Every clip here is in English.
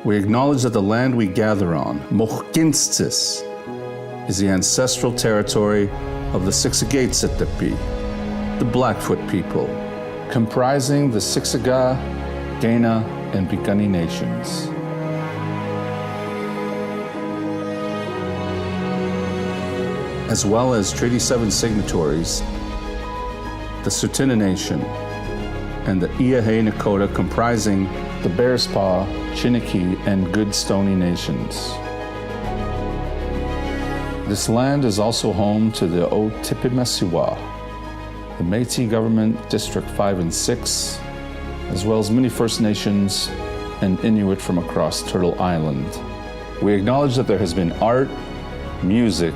We acknowledge that the land we gather on, Mochkinstis, is the ancestral territory of the Siksikaitsettepi, the Blackfoot people, comprising the Siksika, Gaina, and Piikani nations. As well as Treaty 7 signatories, the Tsuut'ina Nation, and the Iahei Nakota, comprising the Bearspaw, Chiniki, and Good Stony nations. This land is also home to the Otipimesiwa, the Métis Government District 5 and 6, as well as many First Nations and Inuit from across Turtle Island. We acknowledge that there has been art, music,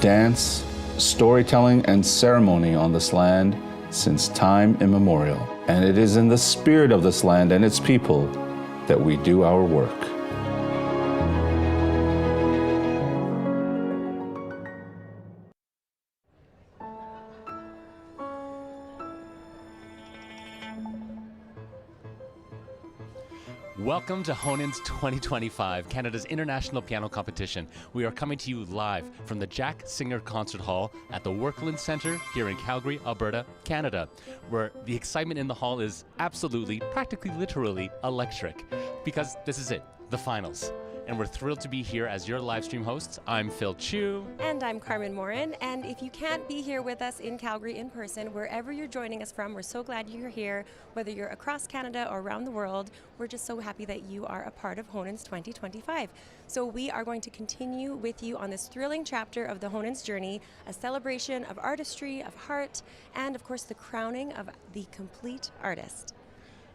dance, storytelling, and ceremony on this land since time immemorial. And it is in the spirit of this land and its people that we do our work. Welcome to Honens 2025, Canada's international piano competition. We are coming to you live from the Jack Singer Concert Hall at the Workland Centre here in Calgary, Alberta, Canada, where the excitement in the hall is absolutely, practically literally electric, because this is it, the finals. And we're thrilled to be here as your live stream hosts. I'm Phil Chu. And I'm Carmen Morin. And if you can't be here with us in Calgary in person, wherever you're joining us from, we're so glad you're here. Whether you're across Canada or around the world, we're just so happy that you are a part of Honens 2025. So we are going to continue with you on this thrilling chapter of the Honens journey, a celebration of artistry, of heart, and of course the crowning of the complete artist.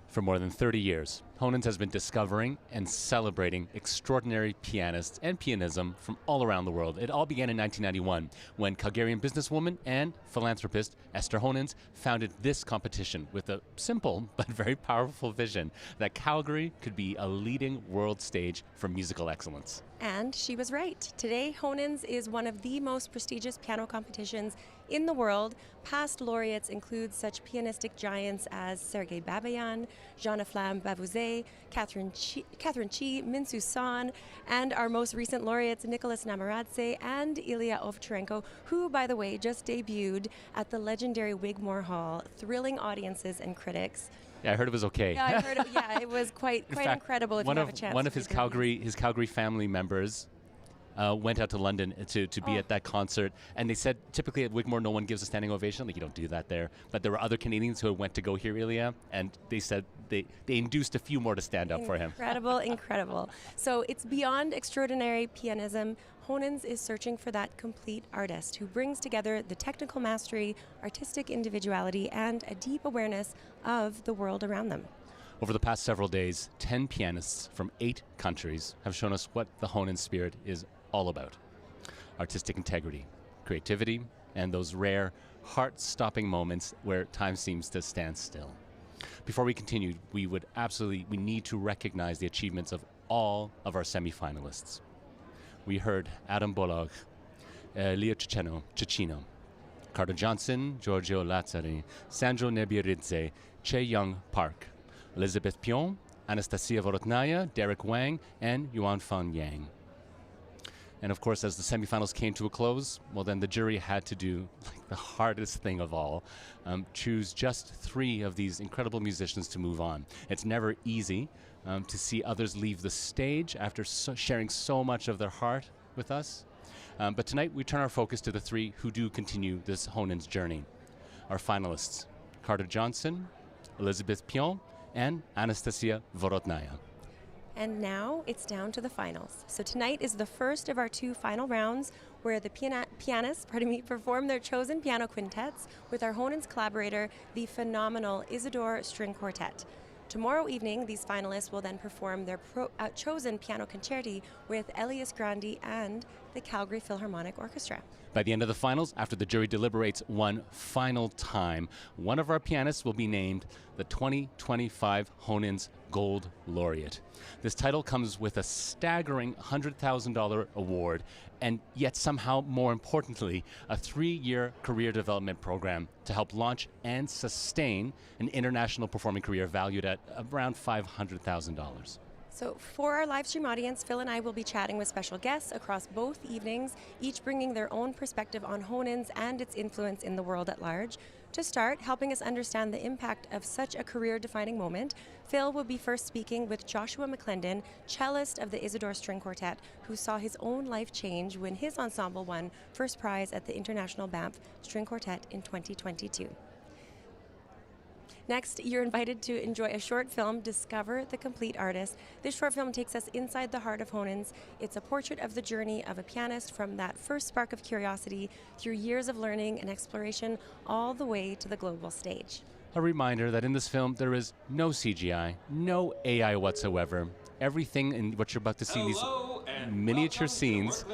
For more than 30 years, Honens has been discovering and celebrating extraordinary pianists and pianism from all around the world. It all began in 1991 when Calgarian businesswoman and philanthropist Esther Honens founded this competition with a simple but very powerful vision that Calgary could be a leading world stage for musical excellence. And she was right. Today, Honens is one of the most prestigious piano competitions in the world. Past laureates include such pianistic giants as Sergei Babayan, Jean-Flamme Bavouzet, Catherine Chi, Minsu Son, and our most recent laureates, Nicholas Namaradze and Ilya Ovcharenko, who, by the way, just debuted at the legendary Wigmore Hall, thrilling audiences and critics. Yeah, I heard it was okay. Yeah, I heard it. Yeah, it was quite fact, incredible. If you have a chance. One of his Calgary family members went out to London to be at that concert, and they said typically at Wigmore no one gives a standing ovation. Like, you don't do that there. But there were other Canadians who went to go hear Ilya, and they said they induced a few more to stand up for him. Incredible. So it's beyond extraordinary pianism. Honens is searching for that complete artist who brings together the technical mastery, artistic individuality, and a deep awareness of the world around them. Over the past several days, 10 pianists from 8 countries have shown us what the Honens spirit is all about. Artistic integrity, creativity, and those rare, heart-stopping moments where time seems to stand still. Before we continue, we need to recognize the achievements of all of our semifinalists. We heard Adam Bolog, Leo Cecchino, Carter Johnson, Giorgio Lazzari, Sandro Nebiridze, Che Young Park, Elizabeth Pion, Anastasia Vorotnaya, Derek Wang, and Yuan Fan Yang. And of course, as the semifinals came to a close, well, then the jury had to do the hardest thing of all, choose just 3 of these incredible musicians to move on. It's never easy to see others leave the stage after sharing so much of their heart with us. But tonight, we turn our focus to the 3 who do continue this Honens journey. Our finalists, Carter Johnson, Elizabeth Pion, and Anastasia Vorotnaya. And now it's down to the finals. So tonight is the first of our 2 final rounds where the pianists perform their chosen piano quintets with our Honens collaborator, the phenomenal Isidore String Quartet. Tomorrow evening, these finalists will then perform their chosen piano concerti with Elias Grandi and the Calgary Philharmonic Orchestra. By the end of the finals, after the jury deliberates one final time, one of our pianists will be named the 2025 Honens Gold Laureate. This title comes with a staggering $100,000 award, and yet somehow, more importantly, a 3-year career development program to help launch and sustain an international performing career valued at around $500,000. So, for our live stream audience, Phil and I will be chatting with special guests across both evenings, each bringing their own perspective on Honens and its influence in the world at large. To start, helping us understand the impact of such a career-defining moment, Phil will be first speaking with Joshua McClendon, cellist of the Isidore String Quartet, who saw his own life change when his ensemble won first prize at the International Banff String Quartet in 2022. Next, you're invited to enjoy a short film, Discover the Complete Artist. This short film takes us inside the heart of Honens. It's a portrait of the journey of a pianist from that first spark of curiosity through years of learning and exploration all the way to the global stage. A reminder that in this film there is no CGI, no AI whatsoever. Everything in what you're about to see in these miniature scenes.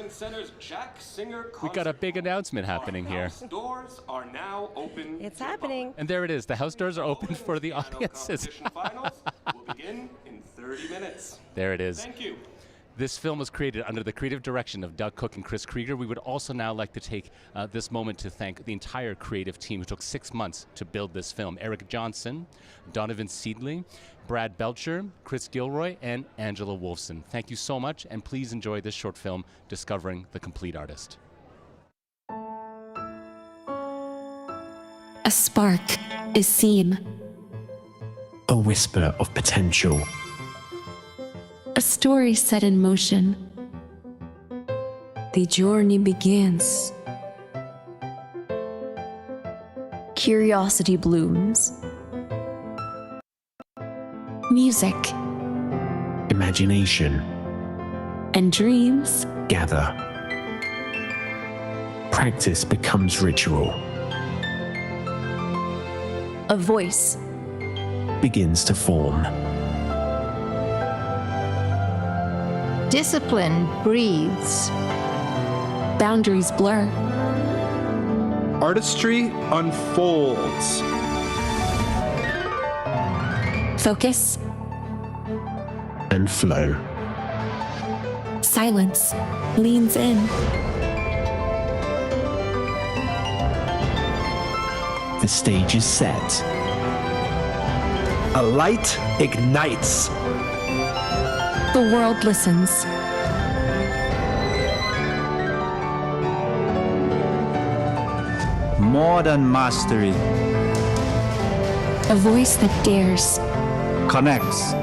We got a big announcement happening here. Doors are now open. It's happening. And there it is. The house doors are open for the audiences. Finals will begin in 30 minutes. There it is. Thank you. This film was created under the creative direction of Doug Cook and Chris Krieger. We would also now like to take this moment to thank the entire creative team who took 6 months to build this film. Eric Johnson, Donovan Seedley, Brad Belcher, Chris Gilroy, and Angela Wolfson. Thank you so much, and please enjoy this short film, Discovering the Complete Artist. A spark is seen. A whisper of potential. A story set in motion. The journey begins. Curiosity blooms. Music Imagination. and dreams Gather. Practice becomes ritual. a voice Begins to form. Discipline breathes. boundaries blur. Artistry unfolds. Focus, And flow. silence leans in. The stage is set. A light ignites. The world listens. More than mastery, A voice that dares. connects,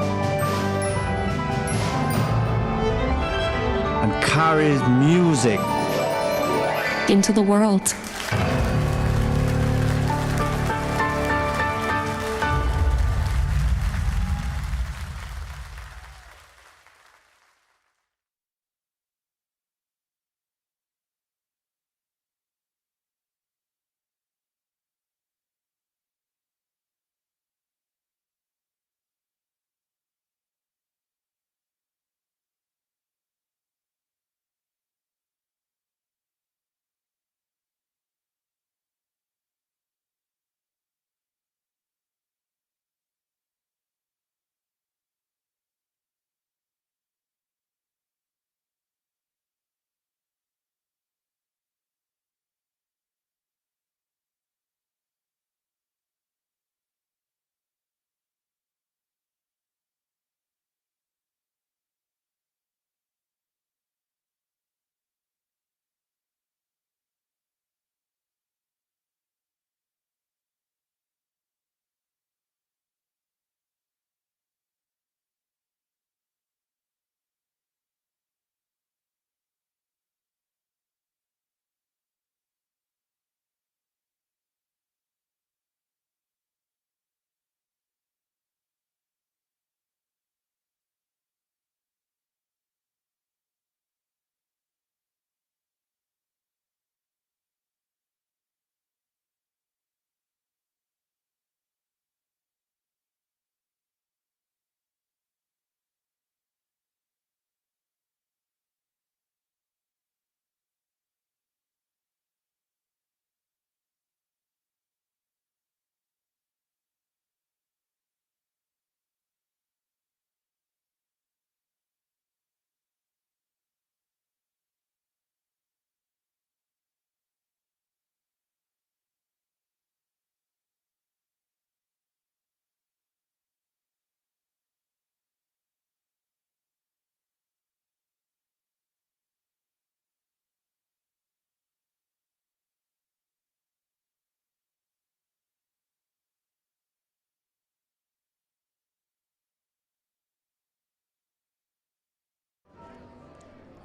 and carries music Into the world.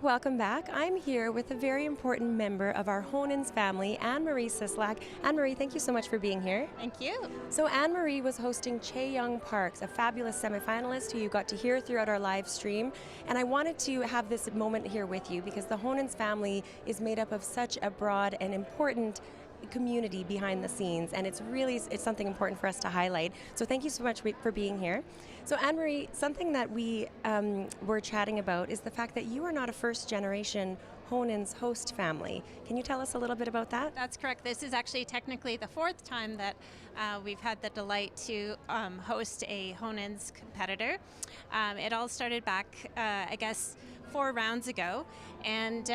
welcome back. I'm here with a very important member of our Honens family, Anne-Marie Sislak. Anne-Marie, thank you so much for being here. Thank you. So Anne-Marie was hosting Chae-Young Parks, a fabulous semifinalist who you got to hear throughout our live stream. And I wanted to have this moment here with you because the Honens family is made up of such a broad and important community behind the scenes, and it's something important for us to highlight. So thank you so much for being here. So Anne-Marie, something that we were chatting about is the fact that you are not a first generation Honens host family. Can you tell us a little bit about that? That's correct. This is actually technically the fourth time that we've had the delight to host a Honens competitor. It all started back, I guess, 4 rounds ago, and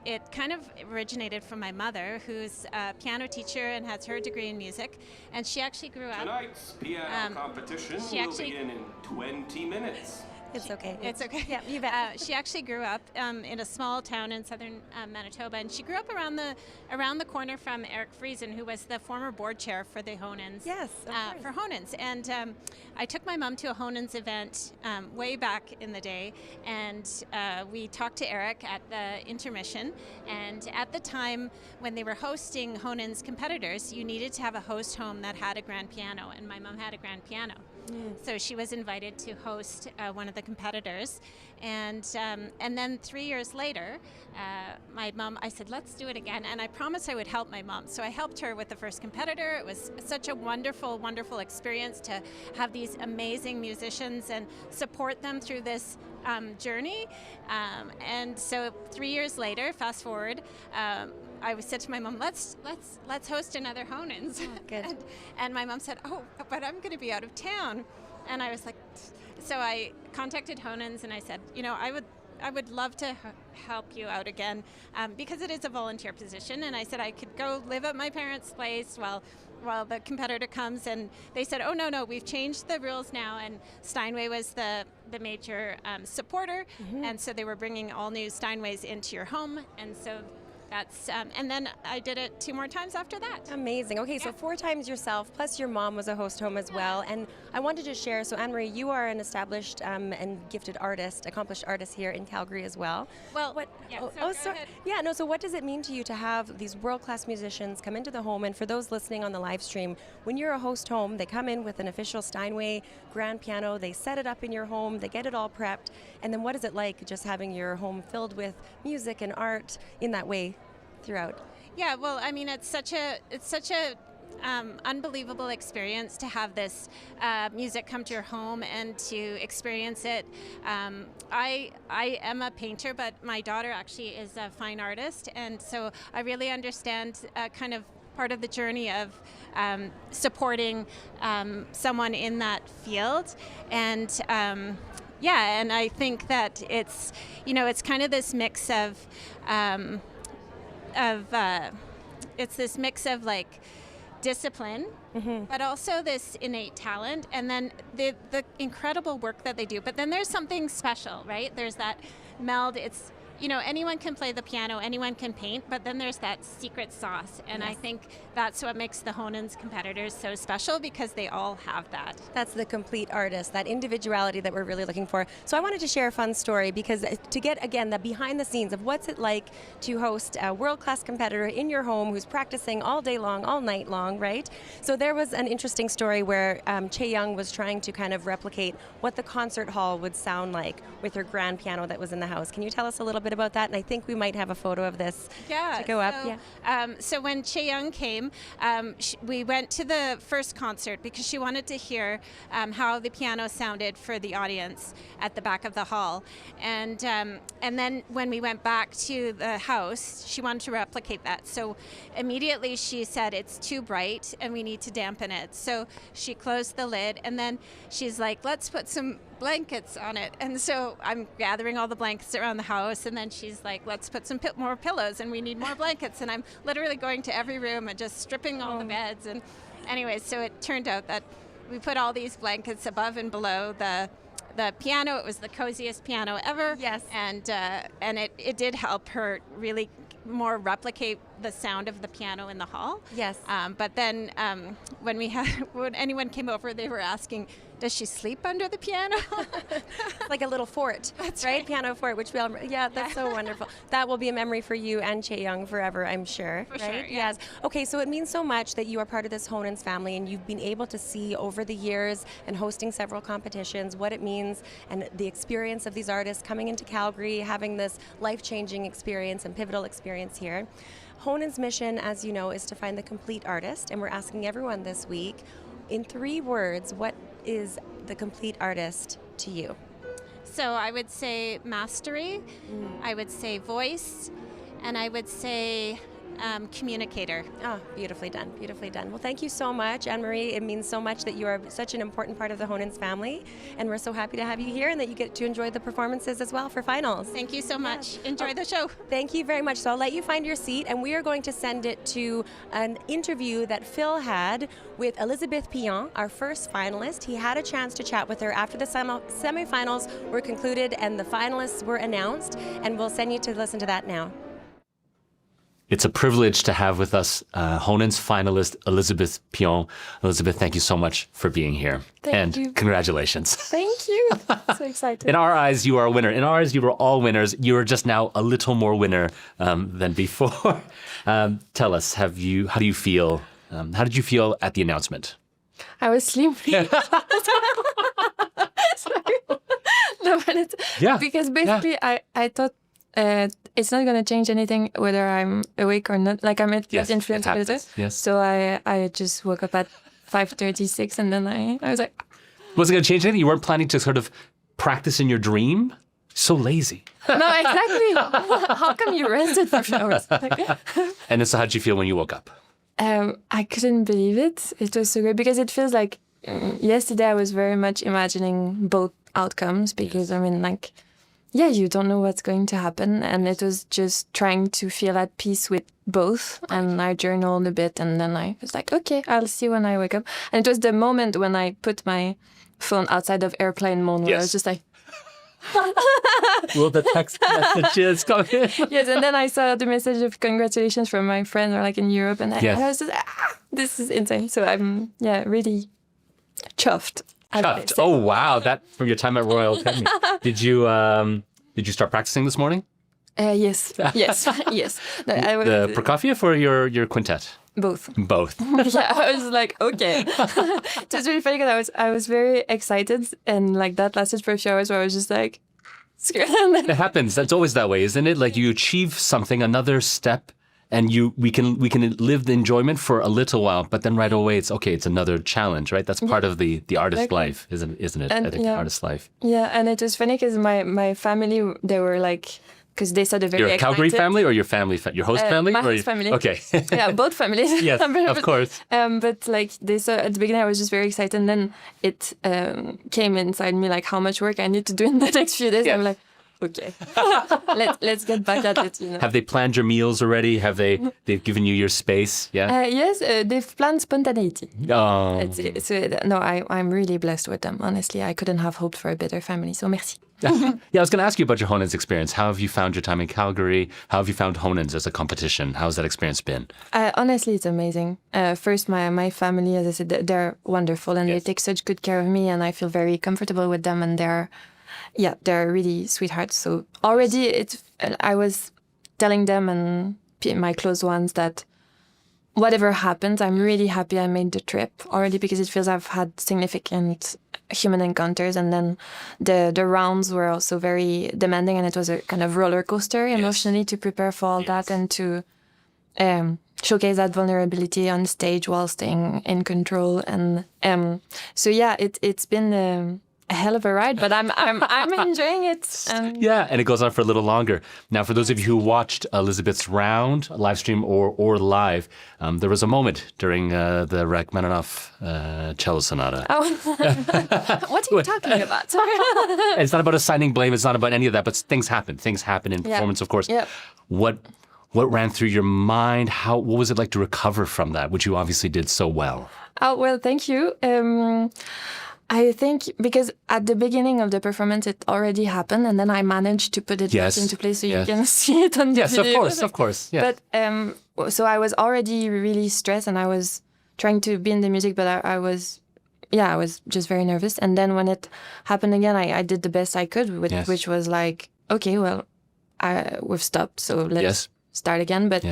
it kind of originated from my mother, who's a piano teacher and has her degree in music, and she actually grew up. Tonight's piano competition will begin in 20 minutes. It's okay. It's okay. Yeah, you bet. She actually grew up in a small town in southern Manitoba, and she grew up around the corner from Eric Friesen, who was the former board chair for the Honens. Yes, for Honens. And I took my mom to a Honens event way back in the day, and we talked to Eric at the intermission. And at the time, when they were hosting Honens competitors, you needed to have a host home that had a grand piano, and my mom had a grand piano. So she was invited to host one of the competitors, and then 3 years later, my mom, I said, let's do it again, and I promised I would help my mom. So I helped her with the first competitor. It was such a wonderful, wonderful experience to have these amazing musicians and support them through this journey. And so 3 years later, fast forward, I said to my mom, let's host another Honens. Oh, good. and my mom said, oh, but I'm going to be out of town. And I was like, so I contacted Honens and I said, I would love to help you out again because it is a volunteer position. And I said I could go live at my parents' place while the competitor comes. And they said, oh, no, we've changed the rules now. And Steinway was the major supporter. Mm-hmm. And so they were bringing all new Steinways into your home. And so that's, and then I did it 2 more times after that. Amazing. Okay, so 4 times yourself, plus your mom was a host home as well. And I wanted to share, so Anne-Marie, you are an established and gifted artist, accomplished artist here in Calgary as well. Well, so what does it mean to you to have these world-class musicians come into the home? And for those listening on the live stream, when you're a host home, they come in with an official Steinway grand piano, they set it up in your home, they get it all prepped, and then what is it like just having your home filled with music and art in that way throughout? Yeah, well, I mean, it's such a unbelievable experience to have this music come to your home and to experience it. I am a painter, but my daughter actually is a fine artist, and so I really understand kind of part of the journey of supporting someone in that field. And and I think that it's kind of this mix of it's this mix of like discipline, mm-hmm. but also this innate talent, and then the incredible work that they do. But then there's something special, right? There's that meld. It's, anyone can play the piano, anyone can paint, but then there's that secret sauce. And yes. I think that's what makes the Honens competitors so special, because they all have that. That's the complete artist, that individuality that we're really looking for. So I wanted to share a fun story, because to get, again, the behind the scenes of what's it like to host a world-class competitor in your home who's practicing all day long, all night long, right? So there was an interesting story where Chae-Young was trying to kind of replicate what the concert hall would sound like with her grand piano that was in the house. Can you tell us a little bit about that? And I think we might have a photo of this to go up. So when Chae-Young came, we went to the first concert because she wanted to hear how the piano sounded for the audience at the back of the hall. And then when we went back to the house, she wanted to replicate that. So immediately she said, it's too bright and we need to dampen it. So she closed the lid, and then she's like, let's put some blankets on it. And so I'm gathering all the blankets around the house, and then she's like, let's put some more pillows, and we need more blankets. And I'm literally going to every room and just stripping all the beds. And anyways, so it turned out that we put all these blankets above and below the piano. It was the coziest piano ever. Yes. And it did help her really more replicate the sound of the piano in the hall. Yes. But then when anyone came over, they were asking, does she sleep under the piano? Like a little fort, That's right? right. Piano fort, which we all, that's so wonderful. That will be a memory for you and Chae-young forever, I'm sure. For right? sure, yeah. Yes. Okay, so it means so much that you are part of this Honens family, and you've been able to see over the years and hosting several competitions what it means and the experience of these artists coming into Calgary, having this life-changing experience and pivotal experience here. Honens' mission, as you know, is to find the complete artist, and we're asking everyone this week, in 3 words, what is the complete artist to you? So I would say mastery, I would say voice, and I would say communicator. Oh, beautifully done, beautifully done. Well, thank you so much, Anne-Marie. It means so much that you are such an important part of the Honens family, and we're so happy to have you here and that you get to enjoy the performances as well for finals. Thank you so much. Enjoy the show. Thank you very much. So I'll let you find your seat, and we are going to send it to an interview that Phil had with Elizabeth Pion, our first finalist. He had a chance to chat with her after the semifinals were concluded and the finalists were announced, and we'll send you to listen to that now. It's a privilege to have with us Honens finalist Elizabeth Pion. Elizabeth, thank you so much for being here. Thank you. Congratulations. Thank you. So excited. In our eyes, you are a winner. In ours, you were all winners. You are just now a little more winner than before. Tell us, how do you feel? How did you feel at the announcement? I was sleeping. Sorry. No, but because basically I thought it's not going to change anything whether I'm awake or not. Like I'm at influence of it. Yes. So I just woke up at 5:36 and then I was like... Was it going to change anything? You weren't planning to sort of practice in your dream? So lazy. No, exactly. How come you rested for 4 hours? And so how did you feel when you woke up? I couldn't believe it. It was so great because it feels like yesterday I was very much imagining both outcomes because I mean like... Yeah, you don't know what's going to happen. And it was just trying to feel at peace with both. And I journaled a bit and then I was like, okay, I'll see when I wake up. And it was the moment when I put my phone outside of airplane mode where I was just like... Will the text messages come in? Yes, and then I saw the message of congratulations from my friend or like in Europe. And I was just, this is insane. So I'm, really chuffed. Chuffed. Oh wow! That from your time at Royal Academy. Did you start practicing this morning? Yes. No, the Prokofiev or your quintet? Both. Yeah, I was like, okay. It was really funny because I was very excited and like that lasted for a few hours where I was just like, screw it. It happens. That's always that way, isn't it? Like you achieve something, another step. And we can live the enjoyment for a little while, but then right away it's okay. It's another challenge, right? That's part of the artist's life, isn't it? And, I think artist's life. Yeah, and it was funny because my family, they were like, because they saw the very Your Calgary family or your family, your host family? My host family. Okay. Yeah, both families. Yes, of course. But like they saw at the beginning, I was just very excited, and then it came inside me like how much work I need to do in the next few days. Yes. I'm like, okay, let's get back at it. You know. Have they planned your meals already? They've given you your space? Yeah. Yes, they've planned spontaneity. Oh. No, I'm really blessed with them. Honestly, I couldn't have hoped for a better family. So merci. I was going to ask you about your Honens experience. How have you found your time in Calgary? How have you found Honens as a competition? How has that experience been? Honestly, it's amazing. First, my family, as I said, they're wonderful and they take such good care of me, and I feel very comfortable with them, and they're really sweethearts. So already I was telling them and my close ones that whatever happens, I'm really happy I made the trip already because it feels I've had significant human encounters, and then the rounds were also very demanding, and it was a kind of roller coaster emotionally to prepare for all that and to showcase that vulnerability on stage while staying in control. And it's been a hell of a ride, but I'm enjoying it. And it goes on for a little longer. Now, for those of you who watched Elizabeth's round, live stream or live, there was a moment during the Rachmaninoff cello sonata. Oh, what are you talking about? Sorry. It's not about assigning blame. It's not about any of that. But things happen. Things happen in performance, of course. Yep. What ran through your mind? What was it like to recover from that, which you obviously did so well? Oh, well, thank you. I think because at the beginning of the performance, it already happened, and then I managed to put it back into place so you can see it on the video. Yes, of course. Yeah. But so I was already really stressed, and I was trying to be in the music, but I was just very nervous. And then when it happened again, I did the best I could, which was like, okay, well, we've stopped, so let's start again. But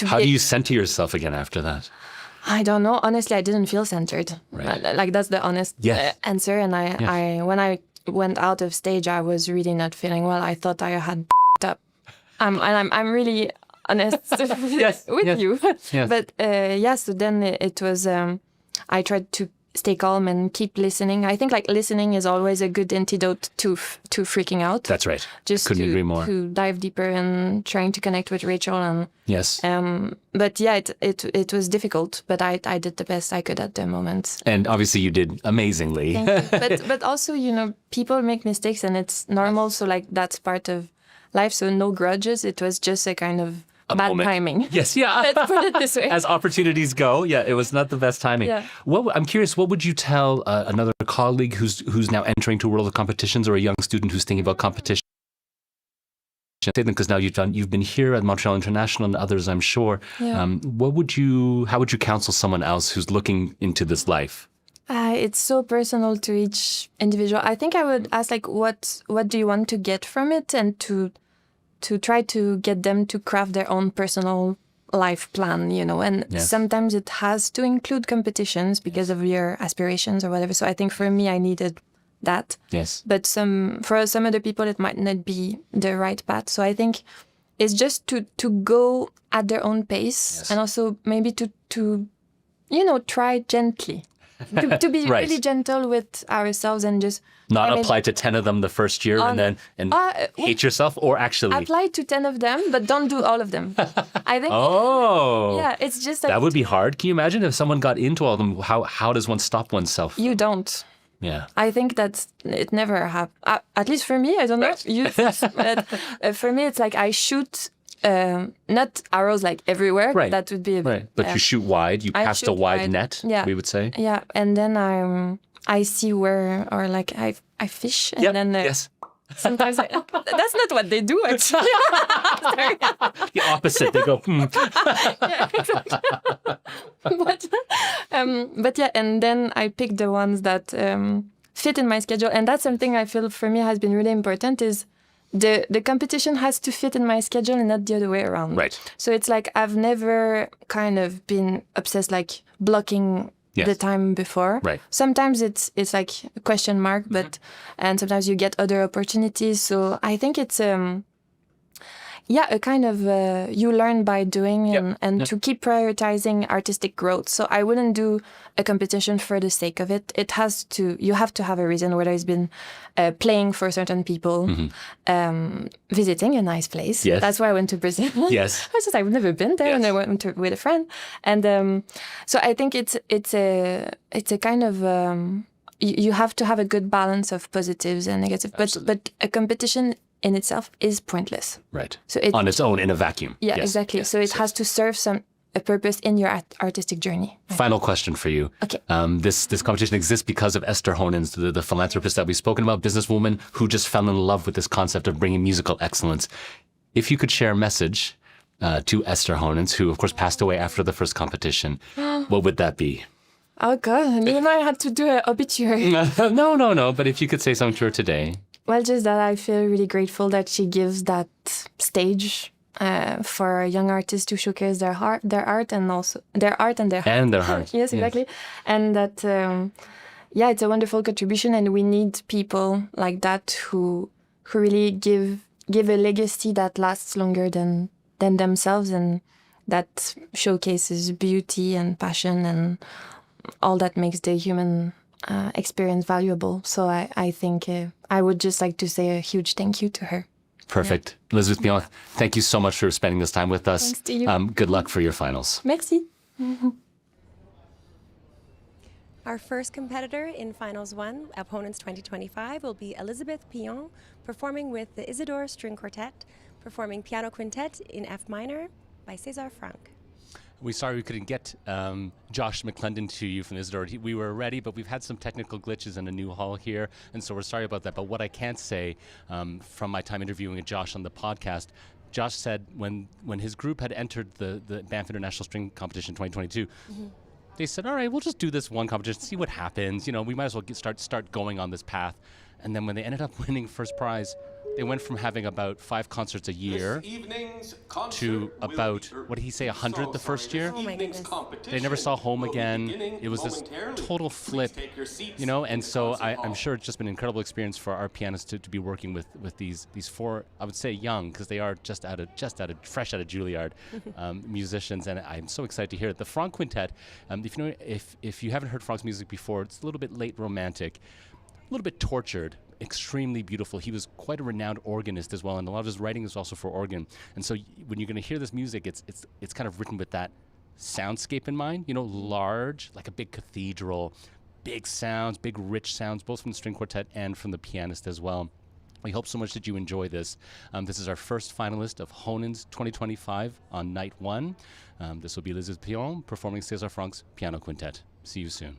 how do you center yourself again after that? I don't know. Honestly, I didn't feel centered. Right. Like that's the honest answer. And I when I went out of stage, I was really not feeling well. I thought I had up. And I'm really honest with you. Yes. But so then it was. I tried to stay calm and keep listening. I think like listening is always a good antidote to freaking out. That's right. Just couldn't agree more. To dive deeper and trying to connect with Rachel and but it was difficult, but I did the best I could at the moment. And obviously you did amazingly. but also, people make mistakes and it's normal, so like that's part of life, so no grudges. It was just a kind of bad timing. Yes, yeah. Let's put it this way. As opportunities go, it was not the best timing. Yeah. I'm curious, what would you tell another colleague who's now entering to a world of competitions, or a young student who's thinking about competition? Because now you've been here at Montreal International and others, I'm sure. Yeah. How would you counsel someone else who's looking into this life? It's so personal to each individual. I think I would ask, like, what do you want to get from it, and to try to get them to craft their own personal life plan, and sometimes it has to include competitions because of your aspirations or whatever. So I think for me, I needed that. Yes. But for some other people, it might not be the right path. So I think it's just to go at their own pace, and also maybe to try gently. to be right. really gentle with ourselves and just not apply to 10 of them the first year and hate yourself, or actually apply to 10 of them, but don't do all of them. I think. It's just like, that would be hard. Can you imagine if someone got into all of them? How does one stop oneself? You don't. Yeah. I think that it never happened. At least for me, I don't know. But for me, it's like I shoot. Not arrows like everywhere. Right. That would be a bit, right. But you shoot wide. You cast a wide net. Yeah. We would say. Yeah, and then I see where, or like I fish, and then sometimes that's not what they do actually. The opposite. They go. Yeah, exactly. But and then I pick the ones that fit in my schedule, and that's something I feel for me has been really important. Is the competition has to fit in my schedule and not the other way around. Right. So it's like I've never kind of been obsessed like blocking the time before. Right. Sometimes it's like a question mark, but and sometimes you get other opportunities. So I think it's a kind of you learn by doing and to keep prioritizing artistic growth. So I wouldn't do a competition for the sake of it. You have to have a reason, whether it's been playing for certain people, visiting a nice place. Yes. That's why I went to Brazil. Yes. I've never been there, and I went with a friend. And so I think it's a kind of you have to have a good balance of positives and negatives. But a competition in itself is pointless. Right. So on its own, in a vacuum. Yeah, exactly. Yes, so it has to serve a purpose in your artistic journey. Right. Final question for you. Okay. This competition exists because of Esther Honens, the philanthropist that we've spoken about, businesswoman who just fell in love with this concept of bringing musical excellence. If you could share a message to Esther Honens, who of course passed away after the first competition, what would that be? Oh God, I had to do an obituary. No. But if you could say something to her today. Well, just that I feel really grateful that she gives that stage for young artists to showcase their art, and also their art and their heart. And their heart. Yes, exactly. Yes. And that, it's a wonderful contribution, and we need people like that who really give a legacy that lasts longer than themselves, and that showcases beauty and passion and all that makes the human experience valuable. So I think I would just like to say a huge thank you to her. Perfect. Yeah. Elizabeth Pion, thank you so much for spending this time with us. Thanks to you. Good luck for your finals. Merci. Our first competitor in Finals 1 of Honens 2025 will be Elizabeth Pion, performing with the Isidore String Quartet, performing piano quintet in F minor by César Franck. We're sorry we couldn't get Josh McClendon to you from Isidore. We were ready, but we've had some technical glitches in a new hall here, and so we're sorry about that. But what I can say from my time interviewing Josh on the podcast, Josh said when his group had entered the Banff International String Competition 2022, they said, all right, we'll just do this one competition, see what happens. You know, we might as well start going on this path. And then when they ended up winning first prize, they went from having about 5 concerts a year to about, what did he say, 100 the first year? Oh my goodness. They never saw home again. It was this total flip, you know, and so I'm sure it's just been an incredible experience for our pianists to be working with these 4, I would say young, because they are fresh out of Juilliard musicians, and I'm so excited to hear it. The Franck Quintet, if you haven't heard Franck's music before, it's a little bit late romantic, a little bit tortured, extremely beautiful. He was quite a renowned organist as well, and a lot of his writing is also for organ. And so when you're going to hear this music, it's kind of written with that soundscape in mind, you know, large, like a big cathedral, big sounds, big rich sounds, both from the string quartet and from the pianist as well. We hope so much that you enjoy this. This is our first finalist of Honens 2025 on night 1. This will be Elizabeth Pion performing César Franck's Piano Quintet. See you soon.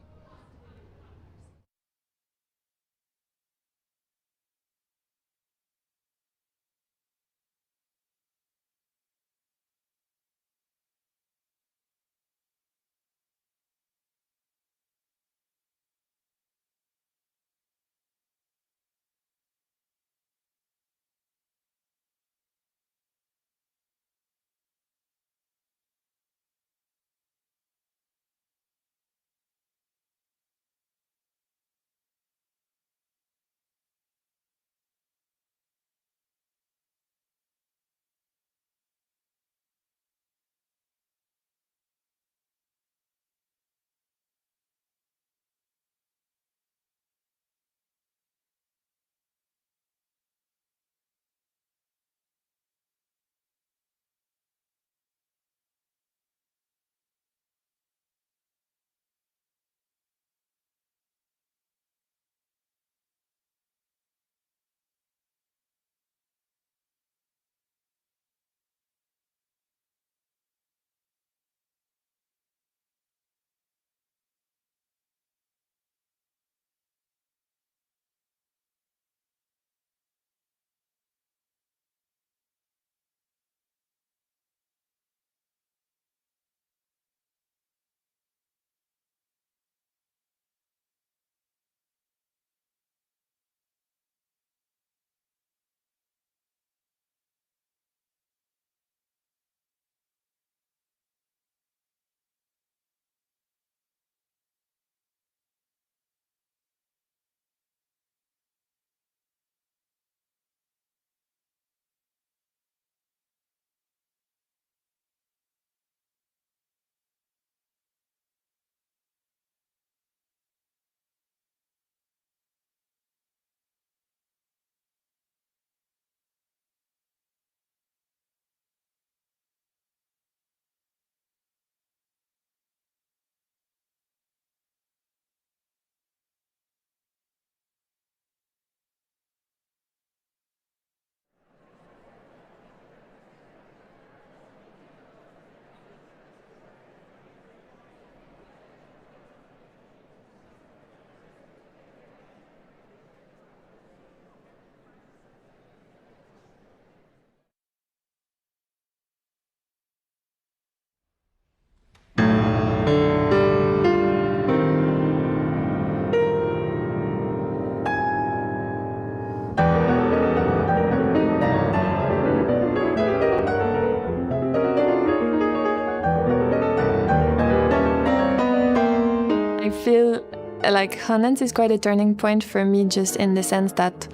Feel like Honens is quite a turning point for me, just in the sense that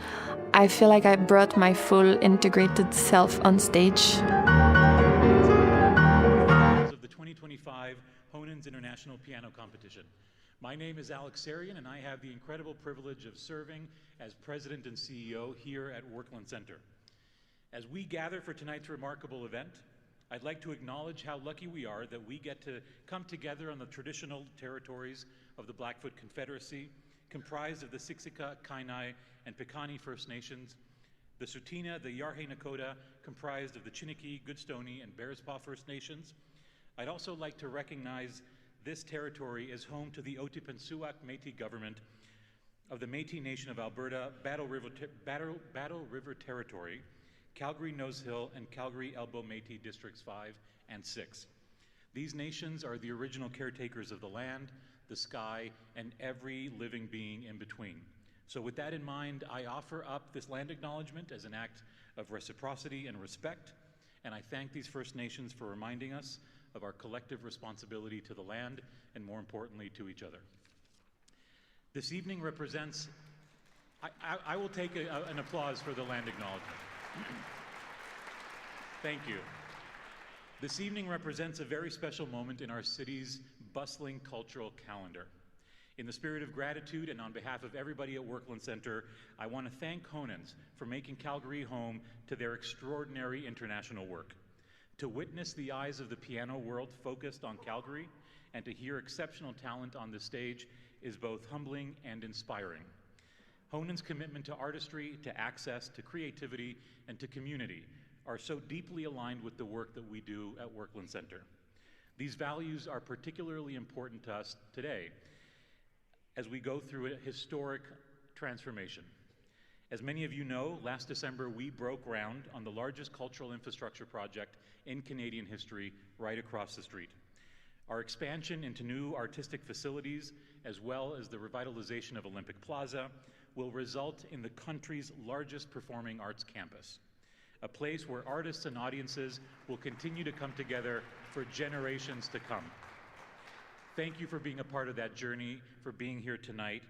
I feel like I brought my full integrated self on stage. Of the 2025 Honens International Piano Competition. My name is Alex Sarian, and I have the incredible privilege of serving as President and CEO here at Workland Center. As we gather for tonight's remarkable event, I'd like to acknowledge how lucky we are that we get to come together on the traditional territories of the Blackfoot Confederacy, comprised of the Siksika, Kainai, and Piikani First Nations, the Tsuut'ina, the Yarhe Nakota, comprised of the Chiniki, Goodstoney, and Bearspaw First Nations. I'd also like to recognize this territory as home to the Otipemisiwak Métis government of the Métis Nation of Alberta, Battle River Territory, Calgary Nose Hill, and Calgary Elbow Métis Districts 5 and 6. These nations are the original caretakers of the land, the sky, and every living being in between. So with that in mind, I offer up this land acknowledgement as an act of reciprocity and respect, and I thank these First Nations for reminding us of our collective responsibility to the land, and more importantly, to each other. This evening represents, I will take an applause for the land acknowledgement. Thank you. This evening represents a very special moment in our city's bustling cultural calendar. In the spirit of gratitude and on behalf of everybody at Workland Center, I want to thank Honens for making Calgary home to their extraordinary international work. To witness the eyes of the piano world focused on Calgary and to hear exceptional talent on the stage is both humbling and inspiring. Honens' commitment to artistry, to access, to creativity, and to community are so deeply aligned with the work that we do at Workland Center. These values are particularly important to us today as we go through a historic transformation. As many of you know, last December we broke ground on the largest cultural infrastructure project in Canadian history right across the street. Our expansion into new artistic facilities, as well as the revitalization of Olympic Plaza, will result in the country's largest performing arts campus, a place where artists and audiences will continue to come together for generations to come. Thank you for being a part of that journey, for being here tonight,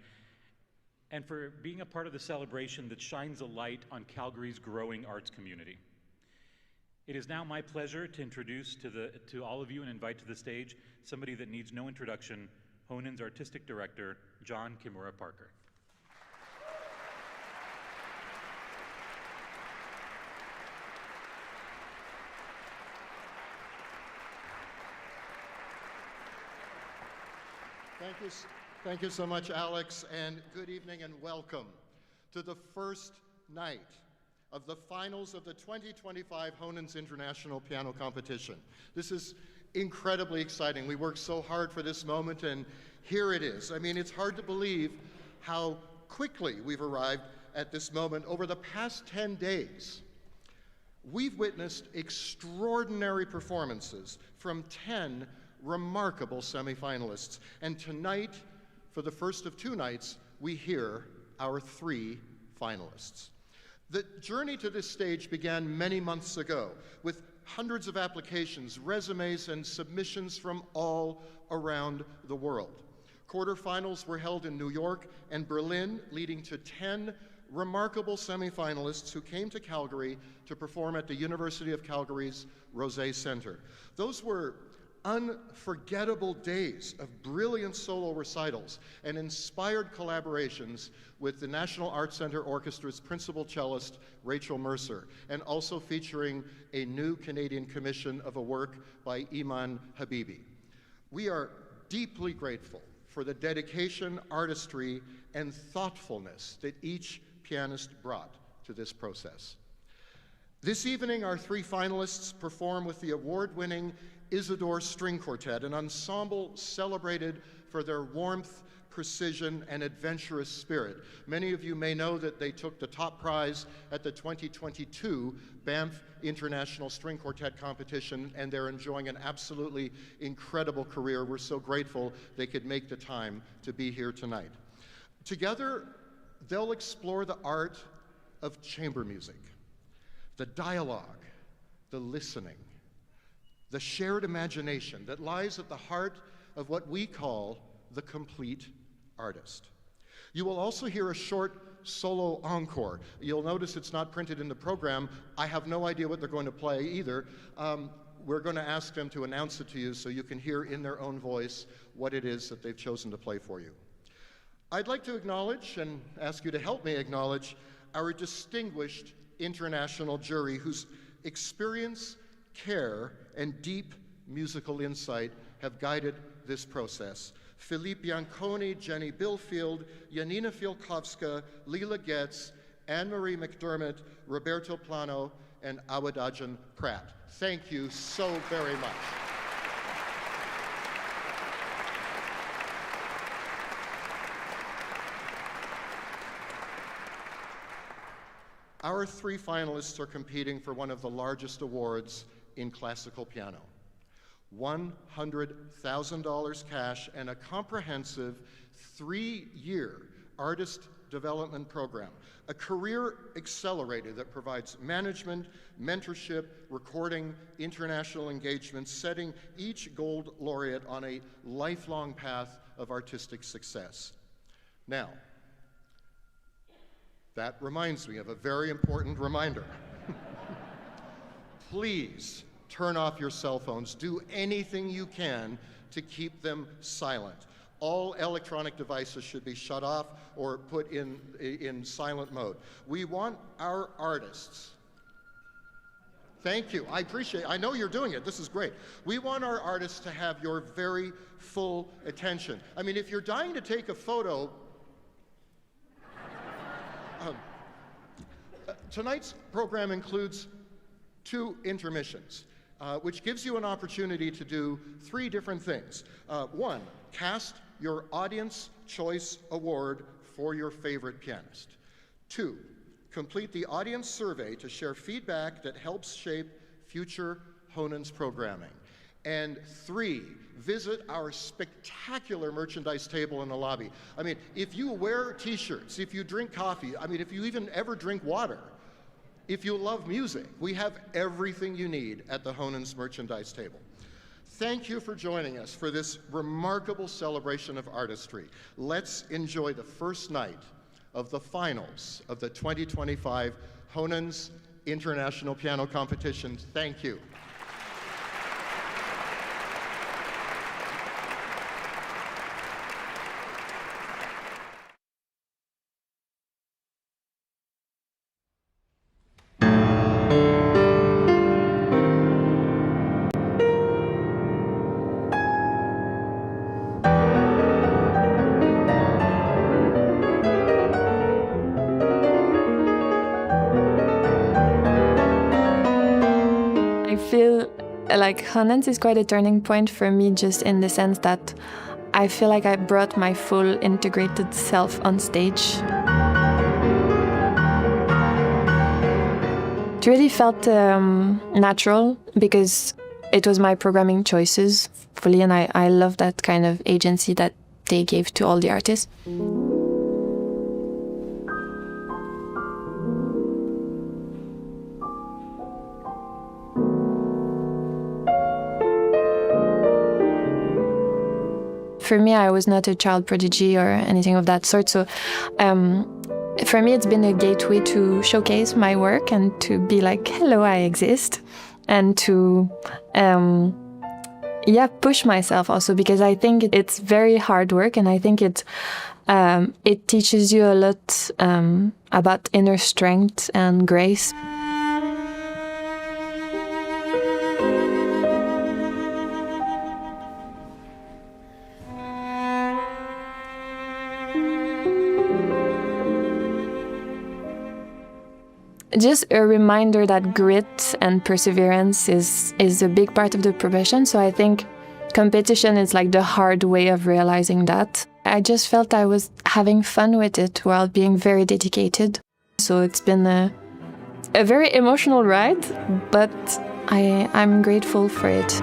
and for being a part of the celebration that shines a light on Calgary's growing arts community. It is now my pleasure to introduce to all of you and invite to the stage somebody that needs no introduction, Honens Artistic Director, John Kimura Parker. Thank you so much, Alex, and good evening and welcome to the first night of the finals of the 2025 Honens International Piano Competition. This is incredibly exciting. We worked so hard for this moment, and here it is. I mean, it's hard to believe how quickly we've arrived at this moment. Over the past 10 days, we've witnessed extraordinary performances from 10 remarkable semifinalists. And tonight, for the first of two nights, we hear our 3 finalists. The journey to this stage began many months ago with hundreds of applications, resumes, and submissions from all around the world. Quarterfinals were held in New York and Berlin, leading to 10 remarkable semifinalists who came to Calgary to perform at the University of Calgary's Rosé Center. Those were unforgettable days of brilliant solo recitals and inspired collaborations with the National Arts Center Orchestra's principal cellist, Rachel Mercer, and also featuring a new Canadian commission of a work by Iman Habibi. We are deeply grateful for the dedication, artistry, and thoughtfulness that each pianist brought to this process. This evening, our 3 finalists perform with the award-winning Isidore String Quartet, an ensemble celebrated for their warmth, precision, and adventurous spirit. Many of you may know that they took the top prize at the 2022 Banff International String Quartet Competition, and they're enjoying an absolutely incredible career. We're so grateful they could make the time to be here tonight. Together, they'll explore the art of chamber music, the dialogue, the listening, the shared imagination that lies at the heart of what we call the complete artist. You will also hear a short solo encore. You'll notice it's not printed in the program. I have no idea what they're going to play either. We're going to ask them to announce it to you so you can hear in their own voice what it is that they've chosen to play for you. I'd like to acknowledge and ask you to help me acknowledge our distinguished international jury whose experience, care, and deep musical insight have guided this process. Philippe Bianconi, Jenny Billfield, Janina Fielkowska, Lila Getz, Anne-Marie McDermott, Roberto Plano, and Awadajan Pratt. Thank you so very much. Our three finalists are competing for one of the largest awards in classical piano. $100,000 cash and a comprehensive 3-year artist development program, a career accelerator that provides management, mentorship, recording, international engagements, setting each gold laureate on a lifelong path of artistic success. Now, that reminds me of a very important reminder. Please turn off your cell phones. Do anything you can to keep them silent. All electronic devices should be shut off or put in silent mode. We want our artists. Thank you, I appreciate it. I know you're doing it, this is great. We want our artists to have your very full attention. I mean, if you're dying to take a photo, tonight's program includes 2 intermissions, which gives you an opportunity to do 3 different things. 1, cast your Audience Choice Award for your favorite pianist. 2, complete the audience survey to share feedback that helps shape future Honens programming. And 3, visit our spectacular merchandise table in the lobby. I mean, if you wear t-shirts, if you drink coffee, I mean, if you even ever drink water, if you love music, we have everything you need at the Honens merchandise table. Thank you for joining us for this remarkable celebration of artistry. Let's enjoy the first night of the finals of the 2025 Honens International Piano Competition. Thank you. I feel like Honens is quite a turning point for me, just in the sense that I feel like I brought my full integrated self on stage. It really felt natural because it was my programming choices fully, and I love that kind of agency that they gave to all the artists. For me, I was not a child prodigy or anything of that sort, so for me it's been a gateway to showcase my work and to be like, hello, I exist, and to push myself also, because I think it's very hard work, and I think it teaches you a lot about inner strength and grace. Just a reminder that grit and perseverance is a big part of the profession. So I think competition is like the hard way of realizing that. I just felt I was having fun with it while being very dedicated. So it's been a very emotional ride, but I'm grateful for it.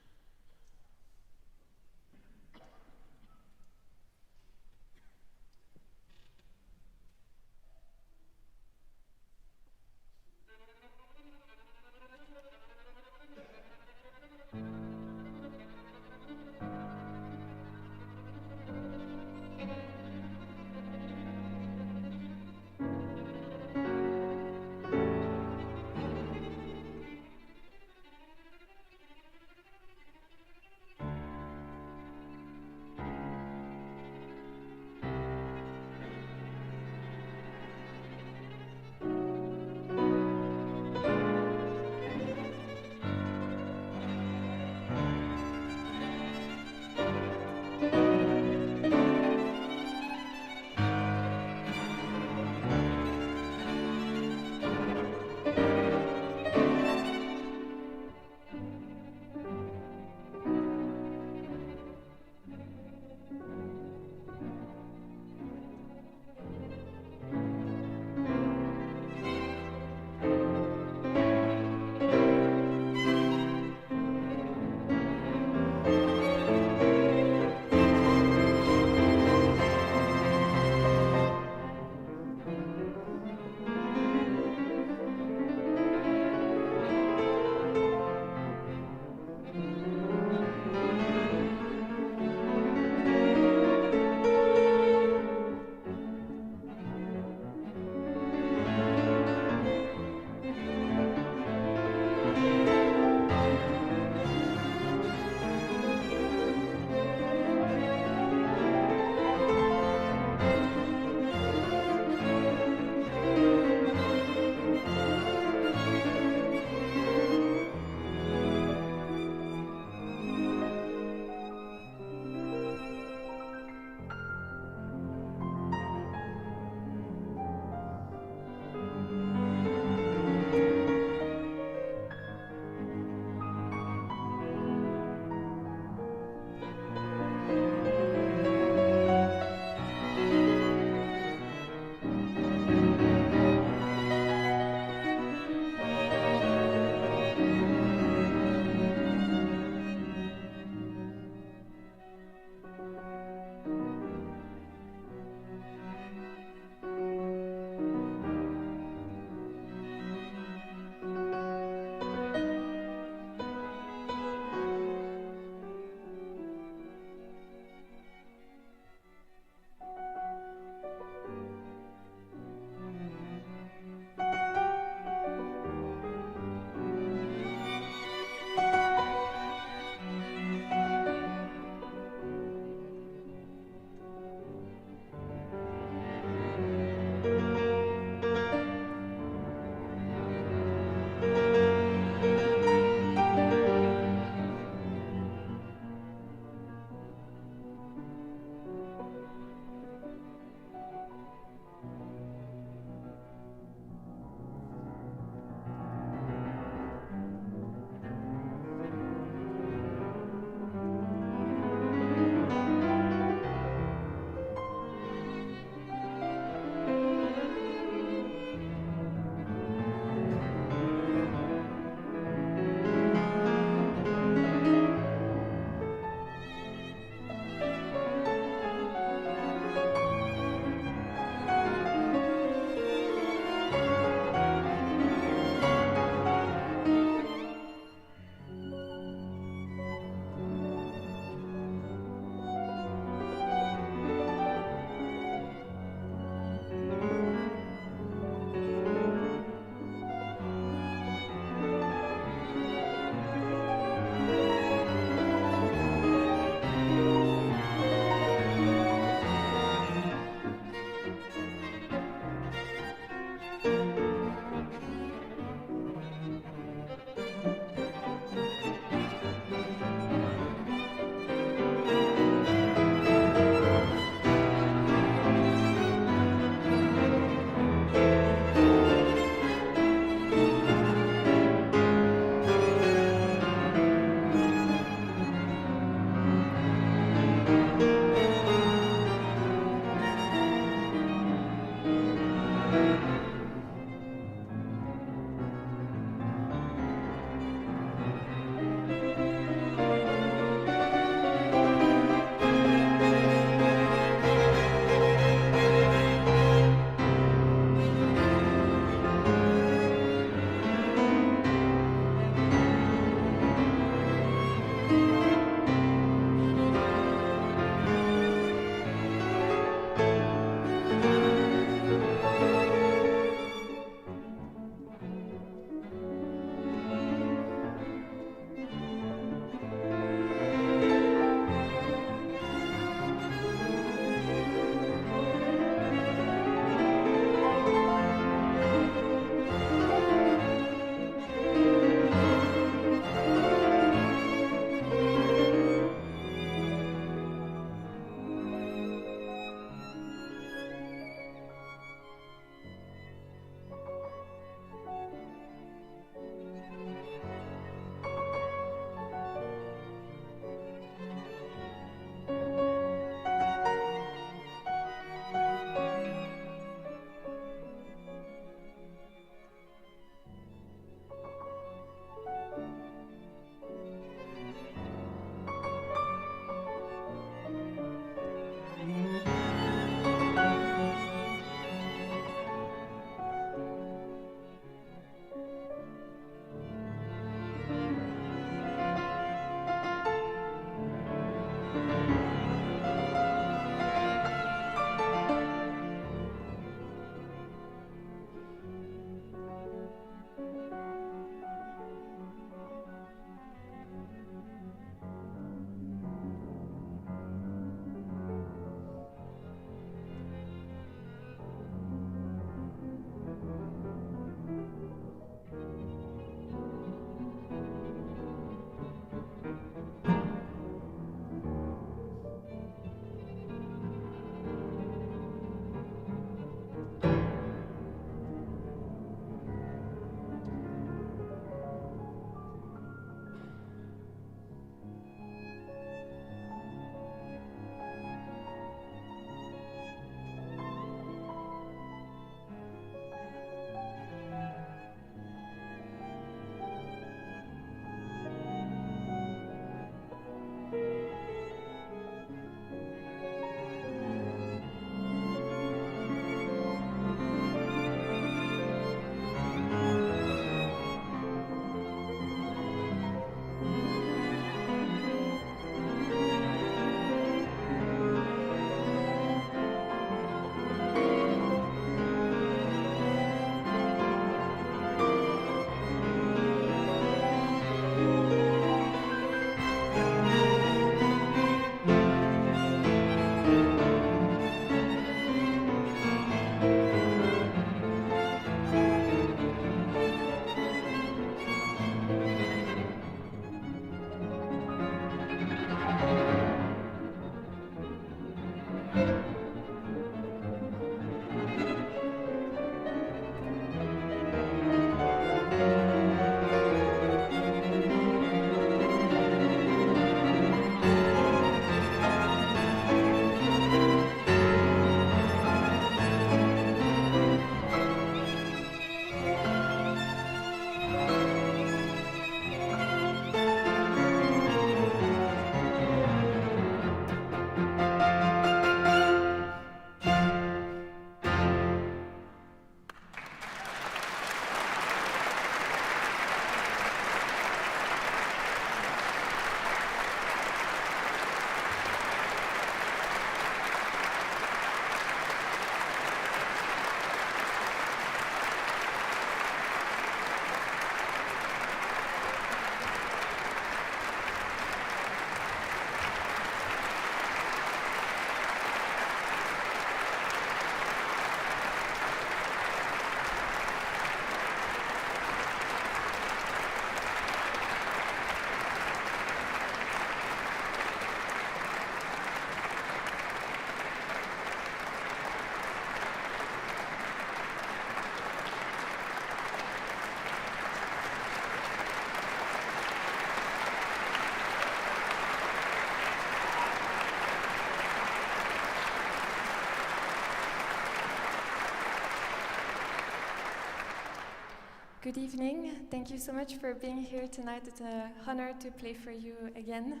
Good evening. Thank you so much for being here tonight. It's an honor to play for you again.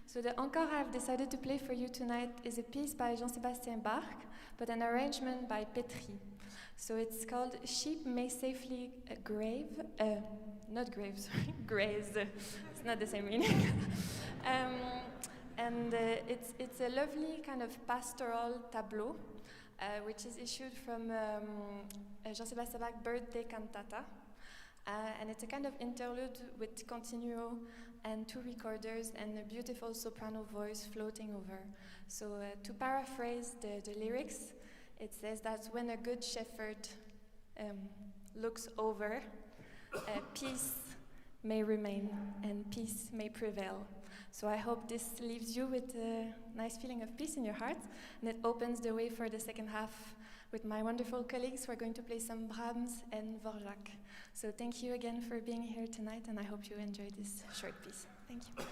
So the encore I've decided to play for you tonight is a piece by Jean-Sébastien Bach, but an arrangement by Petri. So it's called Sheep May Safely graze. It's not the same meaning. It's a lovely kind of pastoral tableau, which is issued from Jean-Sébastien Bach's birthday cantata. And it's a kind of interlude with continuo and two recorders and a beautiful soprano voice floating over. So to paraphrase the lyrics, it says that when a good shepherd looks over, peace may remain and peace may prevail. So I hope this leaves you with a nice feeling of peace in your heart, and it opens the way for the second half with my wonderful colleagues who are going to play some Brahms and Dvorak. So thank you again for being here tonight, and I hope you enjoyed this short piece. Thank you.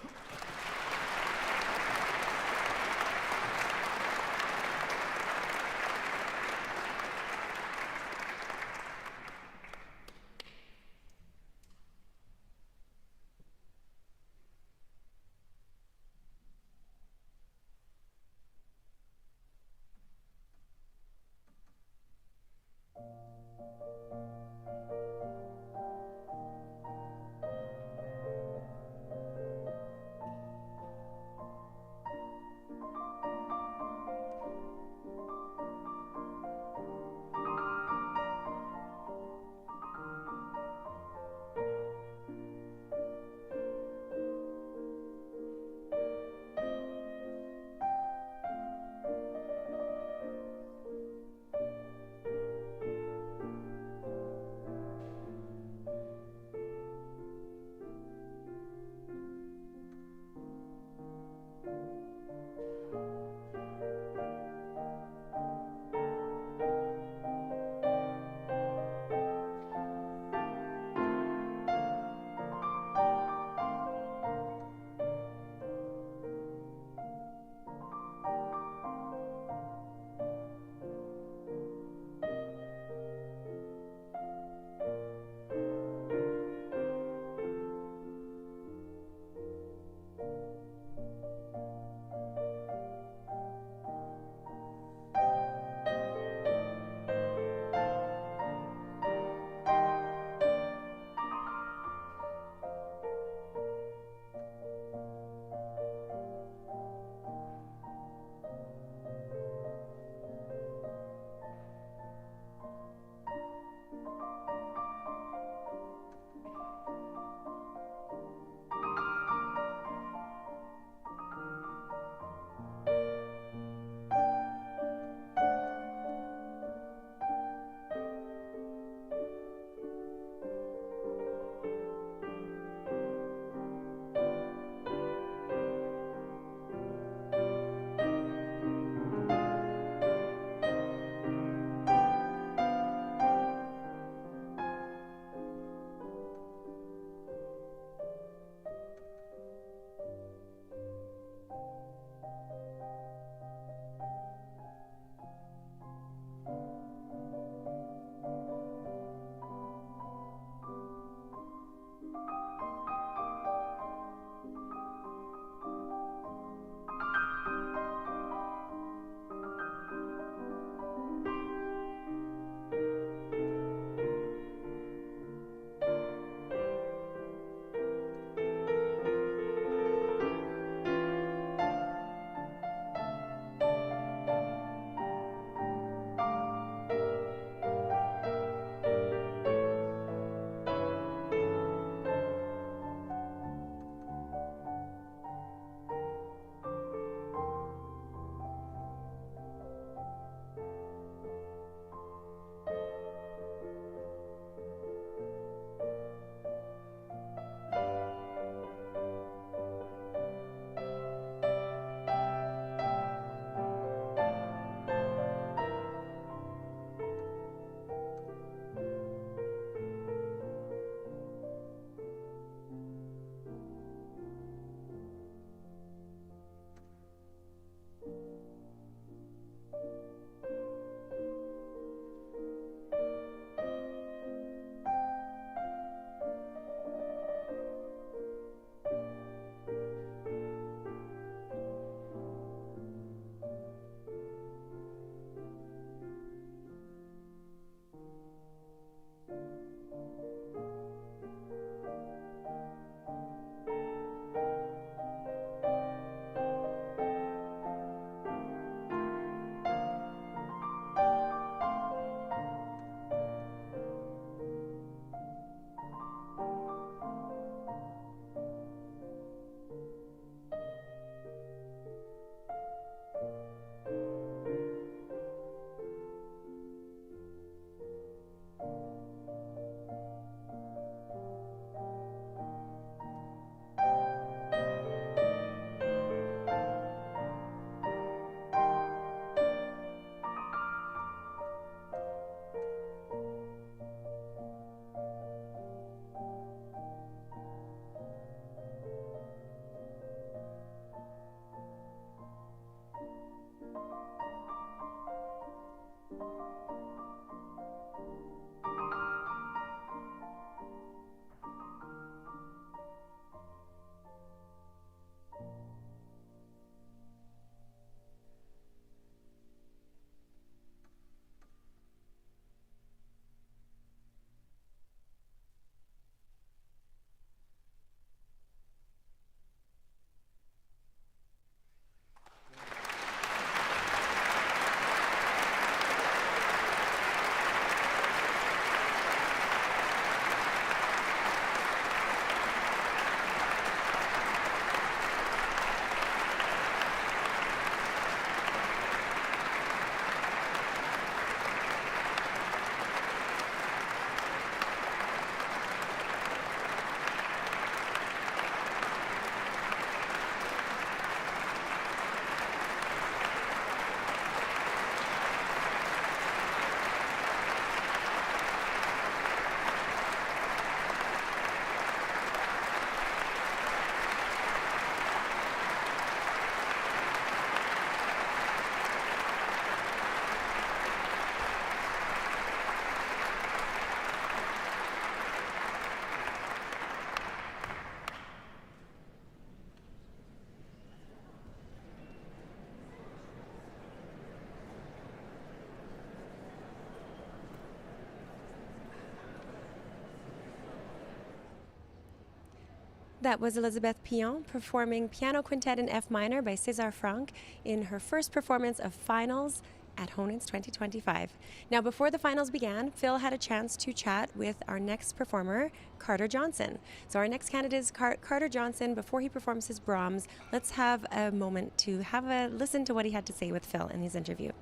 That was Elizabeth Pion performing Piano Quintet in F minor by César Franck in her first performance of Finals at Honens 2025. Now, before the finals began, Phil had a chance to chat with our next performer, Carter Johnson. So our next candidate is Carter Johnson. Before he performs his Brahms, let's have a moment to have a listen to what he had to say with Phil in his interview.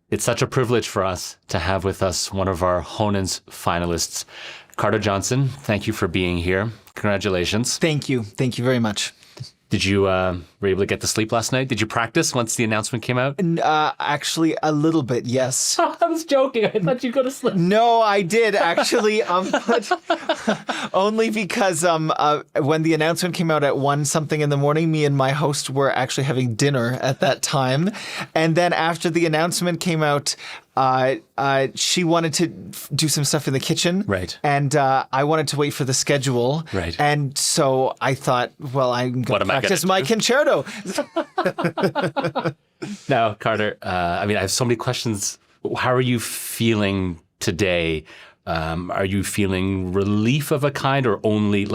It's such a privilege for us to have with us one of our Honens finalists, Carter Johnson. Thank you for being here. Congratulations. Thank you. Thank you very much. Did you were you able to get to sleep last night? Did you practice once the announcement came out? Actually, a little bit, yes. I was joking. I thought you'd go to sleep. No, I did actually, but only because when the announcement came out at 1 something in the morning, me and my host were actually having dinner at that time, and then after the announcement came out, she wanted to do some stuff in the kitchen. Right. And I wanted to wait for the schedule. Right. And so I thought, well, I'm going to practice my concerto. Now, Carter, I have so many questions. How are you feeling today? Are you feeling relief of a kind, or only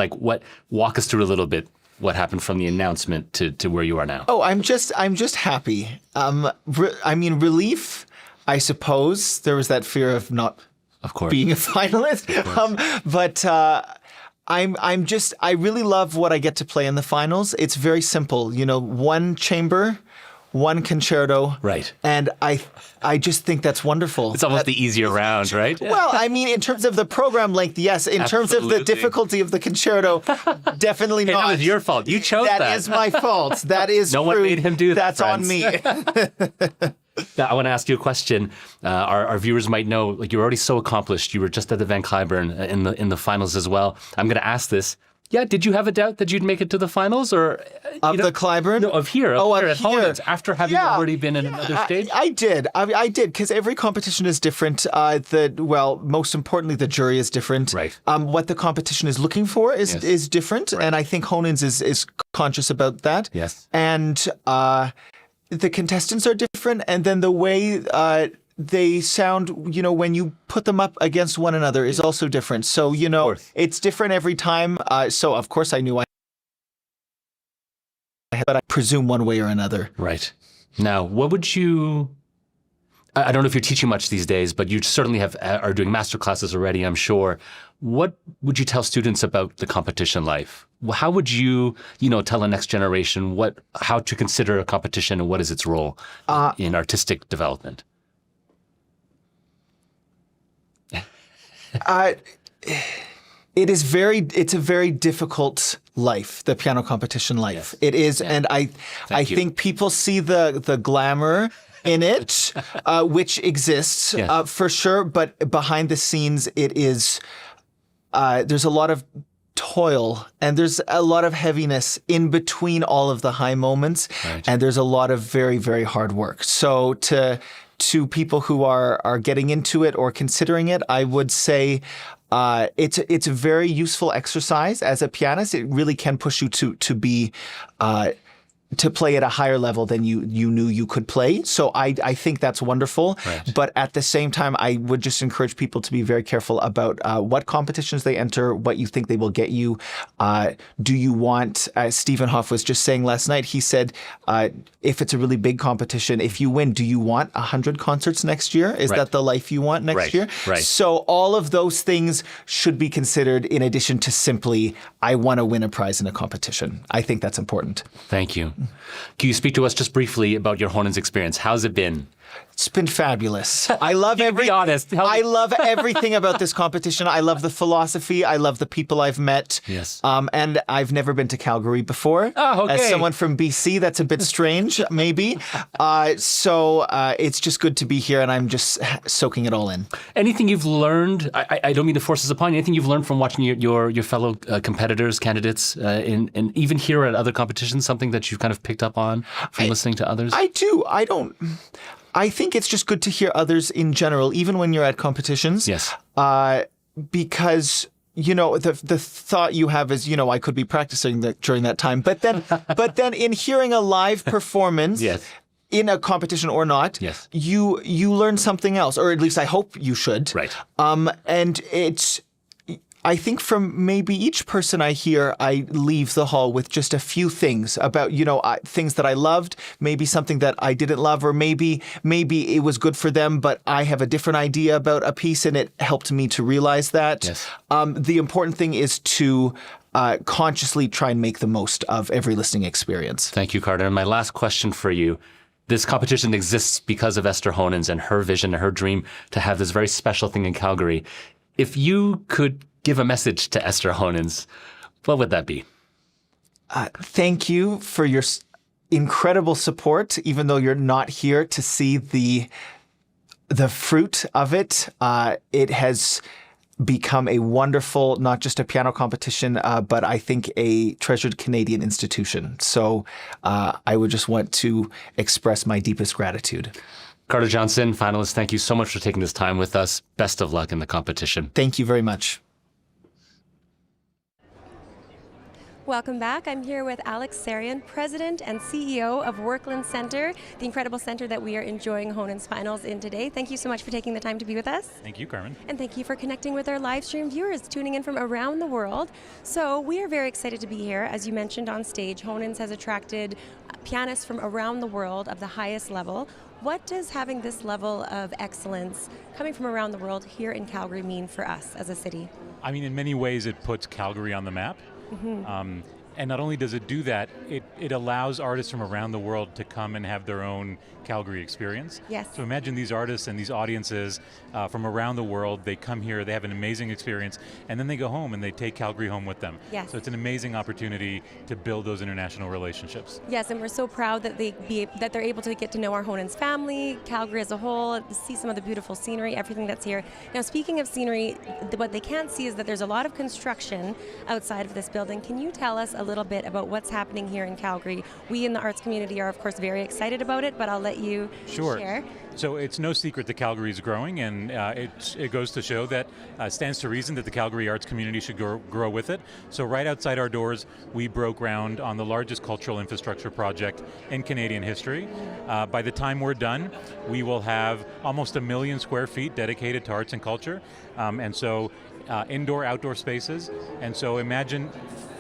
walk us through a little bit what happened from the announcement to where you are now? Oh, I'm just happy. Relief. I suppose there was that fear of not, of course, being a finalist. But I really love what I get to play in the finals. It's very simple, one chamber, one concerto. Right. And I just think that's wonderful. It's almost the easier round, right? Well, in terms of the program length, yes. In terms of the difficulty of the concerto, definitely not. That was your fault. You chose that. That is my fault. That is no one made him do that. That's on me. Now, I want to ask you a question. Our viewers might know, you're already so accomplished. You were just at the Van Cliburn in the finals as well. I'm going to ask this. Yeah, did you have a doubt that you'd make it to the finals, or the Cliburn? No, of here. Here at Honens, after having already been in another stage. I did because every competition is different. Most importantly, the jury is different. Right. What the competition is looking for is different, right. And I think Honens is conscious about that. Yes. And the contestants are different, and then the way they sound, when you put them up against one another is also different. So, it's different every time. So, of course, I knew I had, but I presume one way or another. Right. Now, what would you... I don't know if you're teaching much these days, but you certainly are doing master classes already, I'm sure. What would you tell students about the competition life? How would you, tell the next generation how to consider a competition and what is its role in artistic development? It's a very difficult life, the piano competition life. Yes. It is, yeah. And I think people see the glamour in it, which exists, yes. For sure, but behind the scenes, it is. There's a lot of toil and there's a lot of heaviness in between all of the high moments. Right. And there's a lot of very, very hard work. So to people who are getting into it or considering it, I would say it's a very useful exercise. As a pianist, it really can push you to be to play at a higher level than you knew you could play. So I think that's wonderful. Right. But at the same time, I would just encourage people to be very careful about what competitions they enter, what you think they will get you. Do you want, as Stephen Hoff was just saying last night, he said, if it's a really big competition, if you win, do you want 100 concerts next year? Is Right. that the life you want next Right. year? Right. So all of those things should be considered in addition to simply, I want to win a prize in a competition. I think that's important. Thank you. Can you speak to us just briefly about your Honens experience? How's it been? It's been fabulous. I love Be honest. I love everything about this competition. I love the philosophy. I love the people I've met. Yes. And I've never been to Calgary before. Oh, okay. As someone from BC, that's a bit strange, maybe. So it's just good to be here, and I'm just soaking it all in. Anything you've learned? I don't mean to force this upon you. Anything you've learned from watching your fellow competitors, candidates, and even here at other competitions? Something that you've kind of picked up on from listening to others? I do. I think it's just good to hear others in general, even when you're at competitions. Yes. Because the thought you have is, I could be practicing during that time. But then in hearing a live performance. Yes. In a competition or not, yes. you learn something else, or at least I hope you should. Right. And I think from maybe each person I hear, I leave the hall with just a few things about, things that I loved, maybe something that I didn't love, or maybe it was good for them, but I have a different idea about a piece and it helped me to realize that. Yes. The important thing is to consciously try and make the most of every listening experience. Thank you, Carter. And my last question for you. This competition exists because of Esther Honens and her vision and her dream to have this very special thing in Calgary. If you could give a message to Esther Honens, what would that be? Thank you for your incredible support, even though you're not here to see the fruit of it. It has become a wonderful, not just a piano competition, but I think a treasured Canadian institution. So I would just want to express my deepest gratitude. Carter Johnson, finalist, thank you so much for taking this time with us. Best of luck in the competition. Thank you very much. Welcome back. I'm here with Alex Sarian, President and CEO of Workland Center, the incredible center that we are enjoying Honens Finals in today. Thank you so much for taking the time to be with us. Thank you, Carmen. And thank you for connecting with our live stream viewers tuning in from around the world. So we are very excited to be here. As you mentioned on stage, Honens has attracted pianists from around the world of the highest level. What does having this level of excellence coming from around the world here in Calgary mean for us as a city? I mean, in many ways, it puts Calgary on the map. Mm-hmm. And not only does it do that, it allows artists from around the world to come and have their own Calgary experience. Yes. So imagine these artists and these audiences from around the world. They come here, they have an amazing experience, and then they go home and they take Calgary home with them. Yes. So it's an amazing opportunity to build those international relationships. Yes, and we're so proud that they're able to get to know our Honens family, Calgary as a whole, see some of the beautiful scenery, everything that's here. Now, speaking of scenery, what they can't see is that there's a lot of construction outside of this building. Can you tell us a little bit about what's happening here in Calgary? We in the arts community are, of course, very excited about it, but I'll let you share. So it's no secret that Calgary is growing, and it goes to show that stands to reason that the Calgary arts community should grow with it. So right outside our doors, we broke ground on the largest cultural infrastructure project in Canadian history. By the time we're done, we will have almost 1 million square feet dedicated to arts and culture, and so indoor, outdoor spaces. And so imagine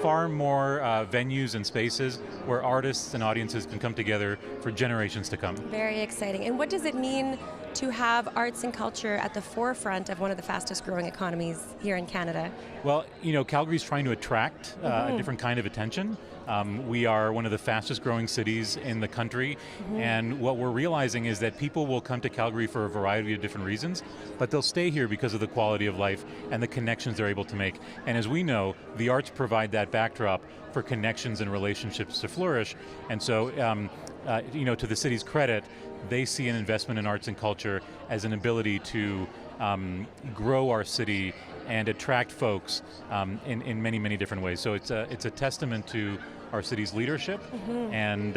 far more venues and spaces where artists and audiences can come together for generations to come. Very exciting. And what does it mean to have arts and culture at the forefront of one of the fastest growing economies here in Canada? Well, Calgary's trying to attract a different kind of attention. We are one of the fastest growing cities in the country, and what we're realizing is that people will come to Calgary for a variety of different reasons, but they'll stay here because of the quality of life and the connections they're able to make. And as we know, the arts provide that backdrop for connections and relationships to flourish. And so, to the city's credit, they see an investment in arts and culture as an ability to grow our city and attract folks in many, many different ways. So it's a testament to our city's leadership, and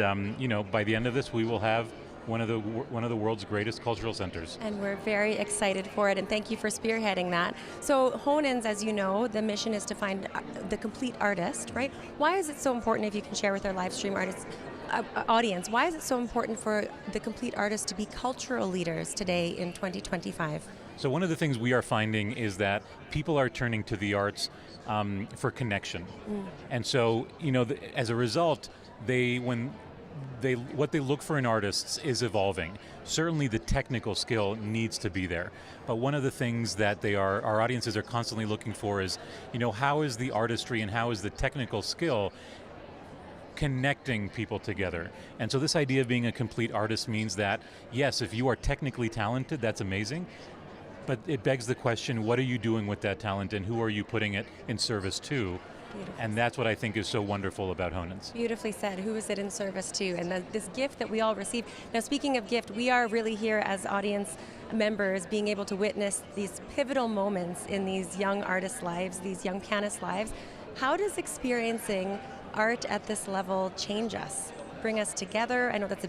by the end of this, we will have one of the world's greatest cultural centers. And we're very excited for it, and thank you for spearheading that. So Honens, as you know, the mission is to find the complete artist, right? Why is it so important, if you can share with our live stream audience, why is it so important for the complete artist to be cultural leaders today in 2025? So one of the things we are finding is that people are turning to the arts for connection. And so, as a result, what they look for in artists is evolving. Certainly the technical skill needs to be there. But one of the things that our audiences are constantly looking for is, how is the artistry and how is the technical skill connecting people together? And so this idea of being a complete artist means that, yes, if you are technically talented, that's amazing. But it begs the question, what are you doing with that talent and who are you putting it in service to? And that's what I think is so wonderful about Honens. Beautifully said. Who is it in service to? And this gift that we all receive. Now, speaking of gift, we are really here as audience members being able to witness these pivotal moments in these young artists' lives, these young pianists' lives. How does experiencing art at this level change us? Bring us together? I know that's a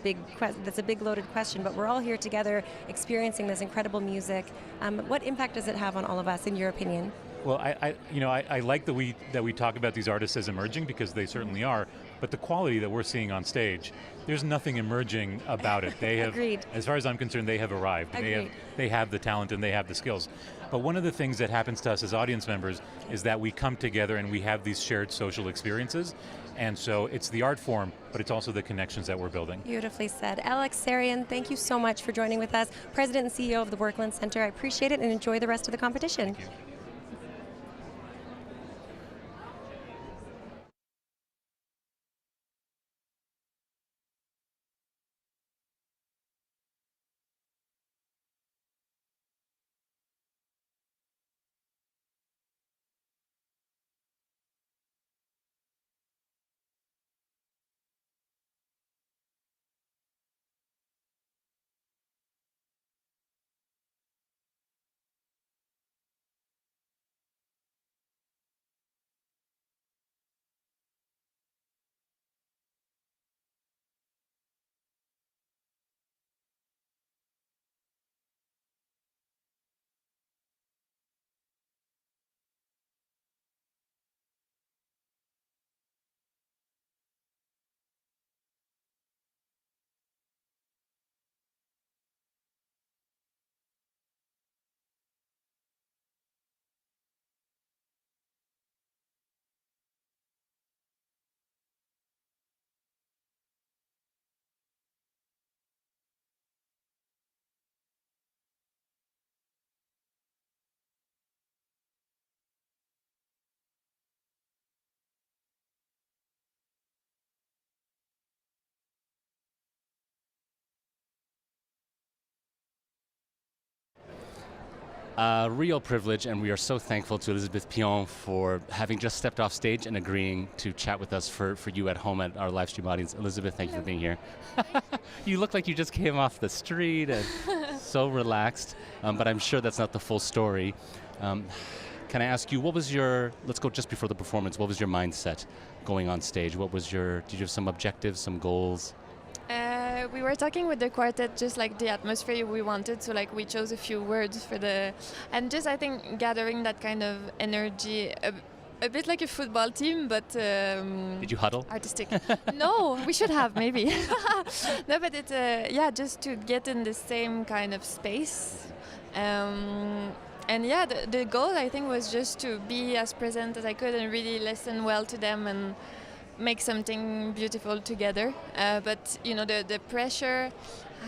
big loaded question, but we're all here together experiencing this incredible music. What impact does it have on all of us, in your opinion? Well, I like that we talk about these artists as emerging, because they certainly are. But the quality that we're seeing on stage, there's nothing emerging about it. They have, Agreed. As far as I'm concerned, they have arrived. They have the talent and they have the skills. But one of the things that happens to us as audience members is that we come together and we have these shared social experiences. And so it's the art form, but it's also the connections that we're building. Beautifully said. Alex Sarian, thank you so much for joining with us. President and CEO of the Workland Center. I appreciate it and enjoy the rest of the competition. Thank you. A real privilege, and we are so thankful to Elizabeth Pion for having just stepped off stage and agreeing to chat with us for you at home at our live stream audience. Elizabeth, thank you for being here. You look like you just came off the street and so relaxed, but I'm sure that's not the full story. Can I ask you, let's go just before the performance, what was your mindset going on stage? Did you have some objectives, some goals? We were talking with the quartet, just like the atmosphere we wanted, so like we chose a few words for and just I think gathering that kind of energy, a bit like a football team, but did you huddle? Artistic. No, we should have maybe. No, but it's just to get in the same kind of space. And yeah, the goal I think was just to be as present as I could and really listen well to them and make something beautiful together. But the pressure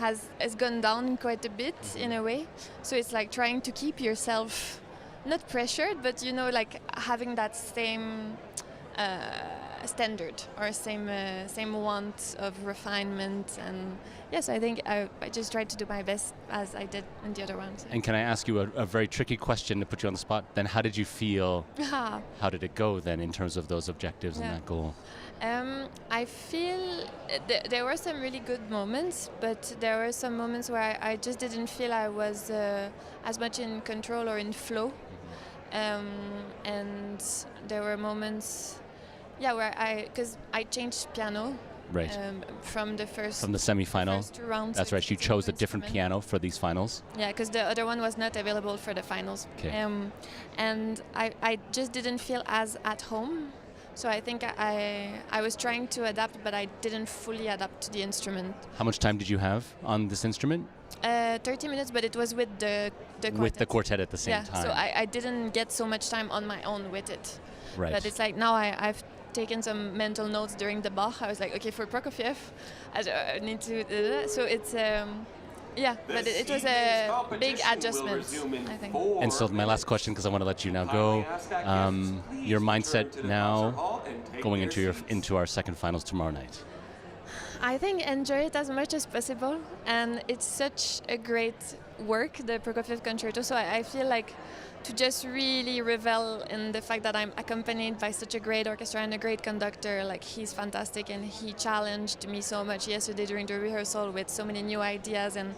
has gone down quite a bit in a way. So it's like trying to keep yourself not pressured, but like having that same standard or same want of refinement. And yes, I think I just tried to do my best as I did in the other ones. And can I ask you a very tricky question to put you on the spot? Then how did you feel? How did it go then in terms of those objectives and that goal? I feel there were some really good moments, but there were some moments where I just didn't feel I was as much in control or in flow. And there were moments, where because I changed piano. Right. From the semi-final. First two rounds. That's right. You chose a different piano for these finals. Yeah, because the other one was not available for the finals. Okay. And I just didn't feel as at home. So I think I was trying to adapt, but I didn't fully adapt to the instrument. How much time did you have on this instrument? 30 minutes, but it was with the quartet. With the quartet at the same time. So I didn't get so much time on my own with it. Right. But it's like now I've taken some mental notes during the Bach. I was like, okay, for Prokofiev, I need to. So it's but it was a big adjustment, I think. And so my last question, because I want to let you now go, your mindset now going into our second finals tomorrow night. I think enjoy it as much as possible, and it's such a great work, the Prokofiev concerto. So I feel like to just really revel in the fact that I'm accompanied by such a great orchestra and a great conductor. Like, he's fantastic, and he challenged me so much yesterday during the rehearsal with so many new ideas, and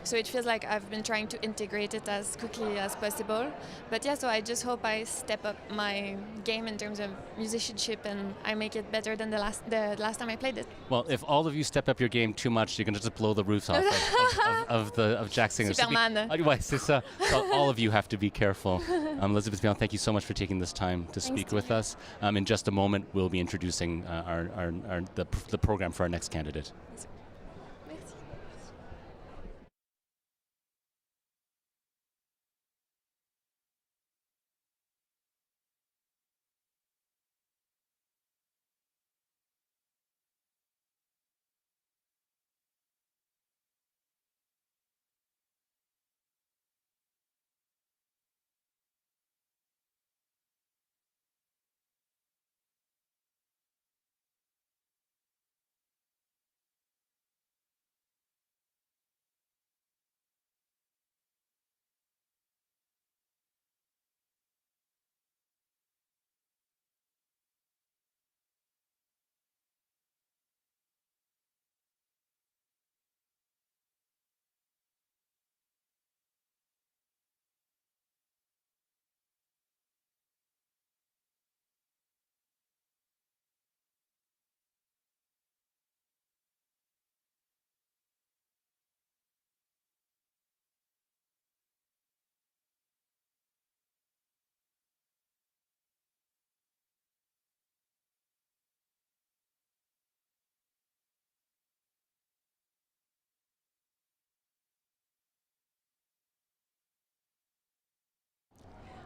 so it feels like I've been trying to integrate it as quickly as possible. But yeah, so I just hope I step up my game in terms of musicianship, and I make it better than the last time I played it. Well, if all of you step up your game too much, you're going to just blow the roofs off of Jack Singer. Superman. So all of you have to be careful. Elizabeth Pion, thank you so much for taking this time to speak with us. In just a moment, we'll be introducing the program for our next candidate.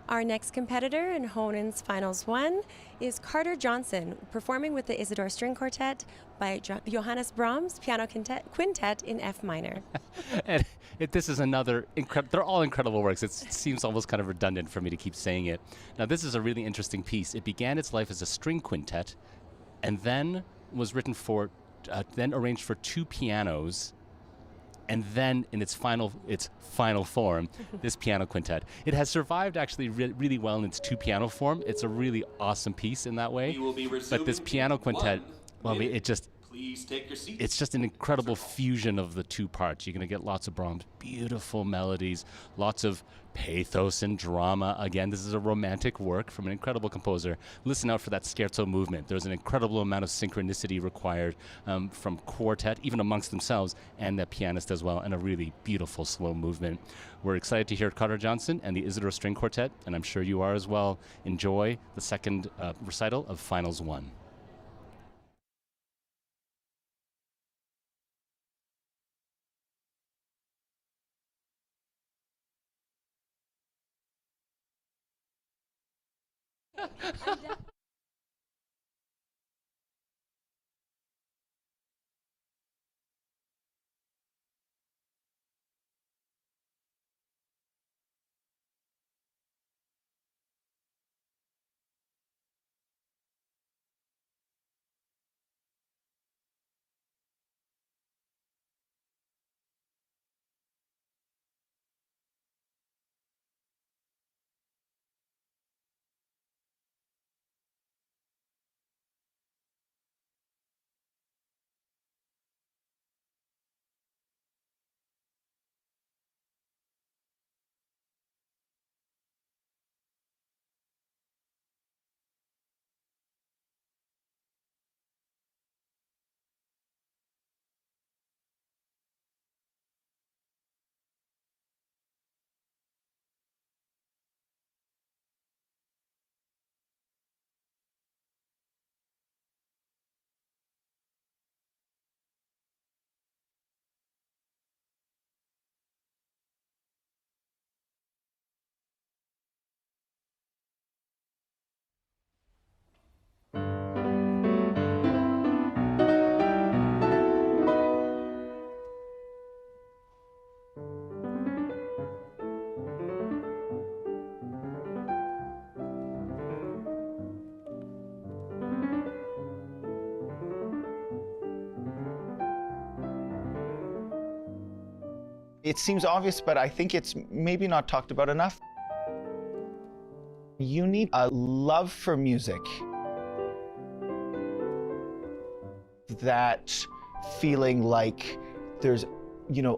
Our next competitor in Honens Finals 1 is Carter Johnson, performing with the Isidore String Quartet by Johannes Brahms Piano Quintet in F minor. And this is another they're all incredible works. It seems almost kind of redundant for me to keep saying it. Now, this is a really interesting piece. It began its life as a string quintet, and then was written then arranged for two pianos, and then in its final form, this piano quintet. It has survived actually really well in its two piano form. It's a really awesome piece in that way. But this piano quintet, Please take your seats. It's just an incredible fusion of the two parts. You're going to get lots of Brahms, beautiful melodies, lots of pathos and drama. Again, this is a romantic work from an incredible composer. Listen out for that scherzo movement. There's an incredible amount of synchronicity required from quartet, even amongst themselves, and the pianist as well, and a really beautiful slow movement. We're excited to hear Carter Johnson and the Isidore String Quartet, and I'm sure you are as well. Enjoy the second recital of Finals 1. It seems obvious, but I think it's maybe not talked about enough. You need a love for music. That feeling like there's,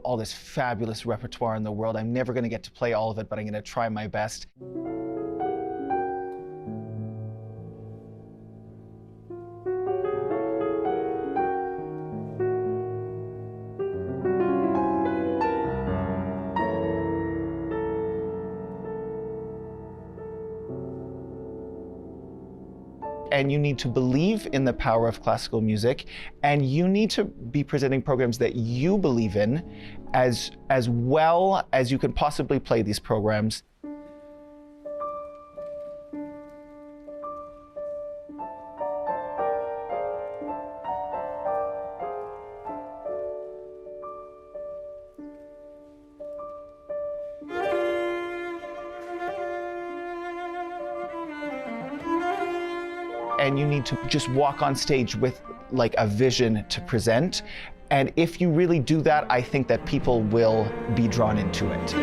all this fabulous repertoire in the world. I'm never going to get to play all of it, but I'm going to try my best. And you need to believe in the power of classical music, and you need to be presenting programs that you believe in as well as you can possibly play these programs. And you need to just walk on stage with like a vision to present. And if you really do that, I think that people will be drawn into it.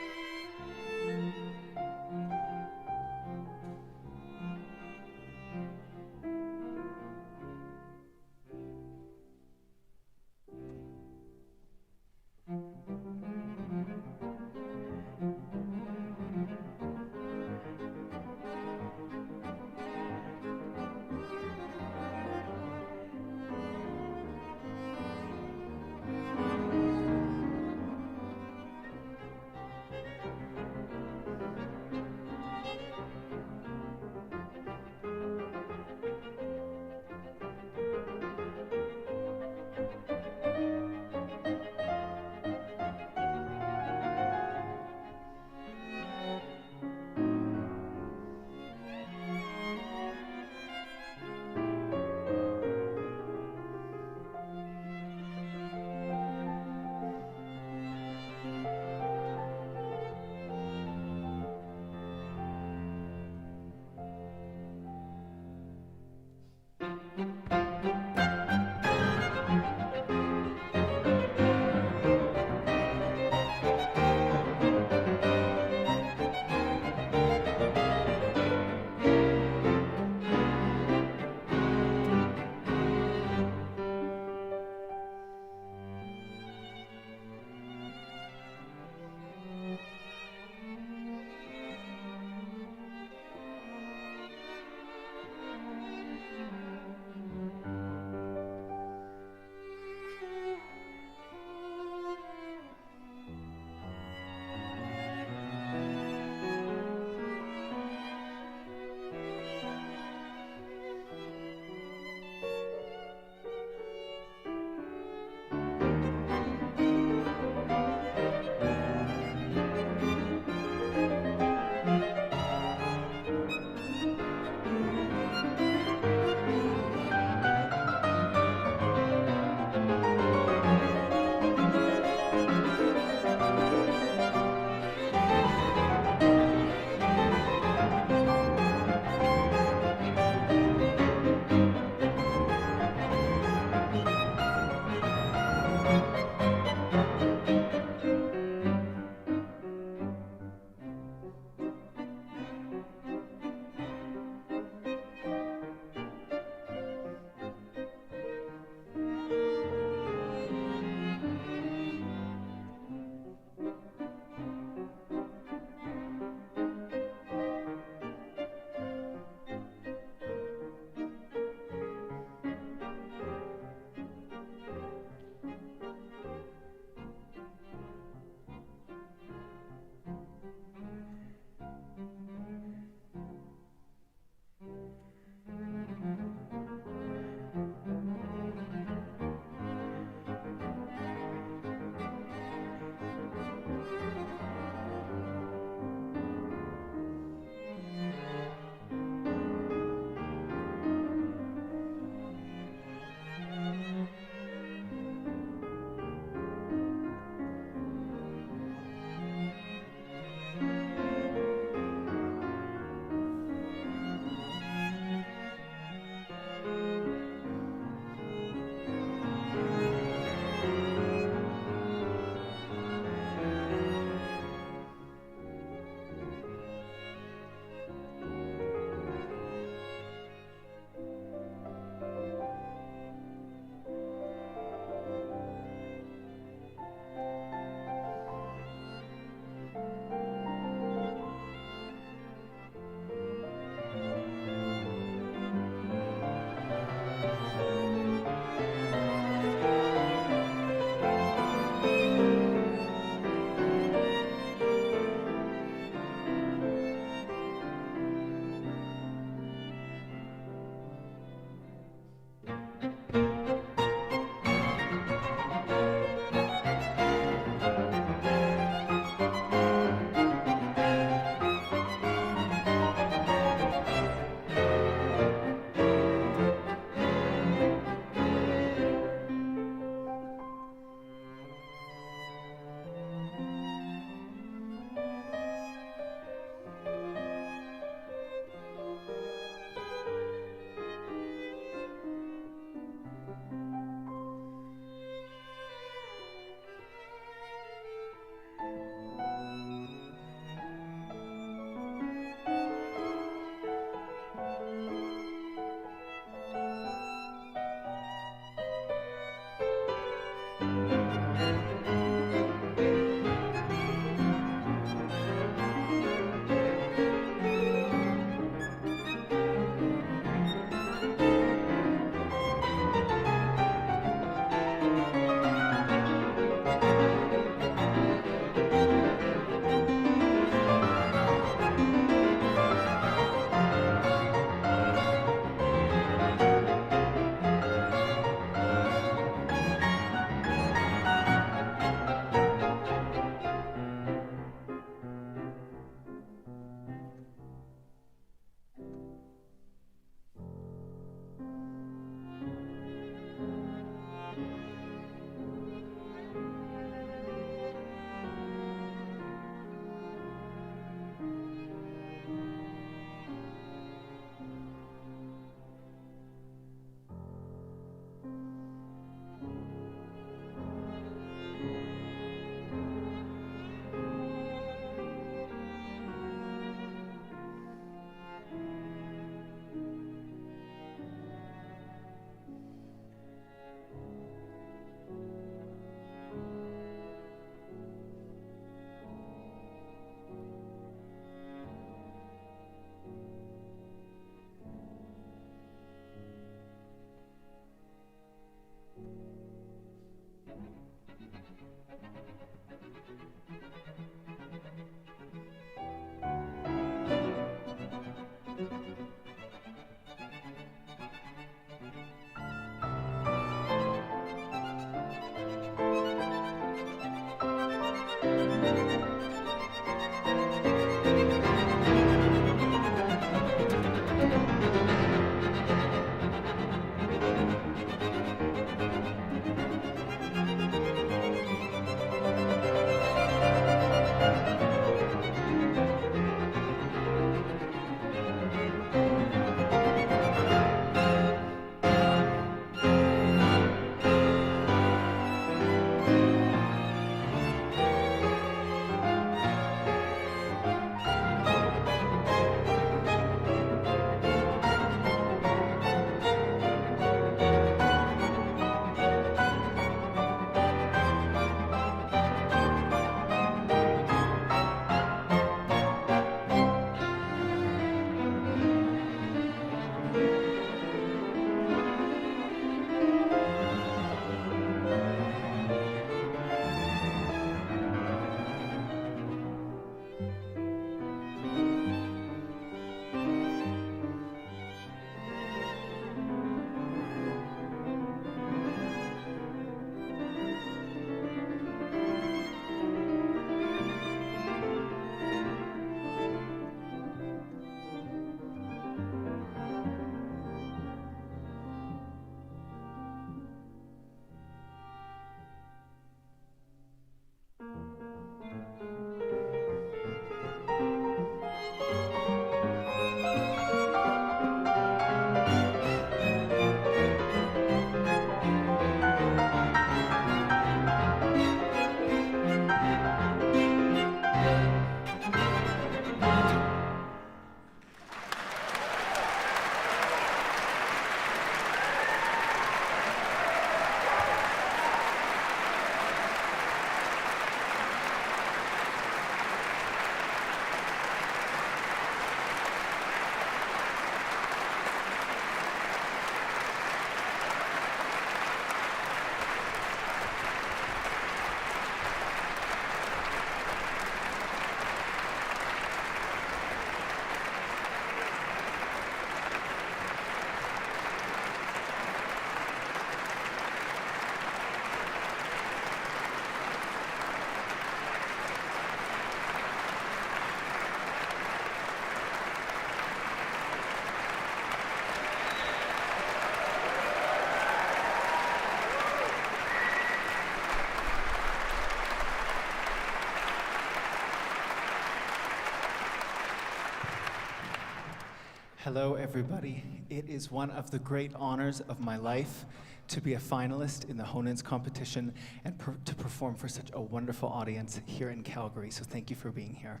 Hello, everybody. It is one of the great honors of my life to be a finalist in the Honens competition and to perform for such a wonderful audience here in Calgary. So thank you for being here.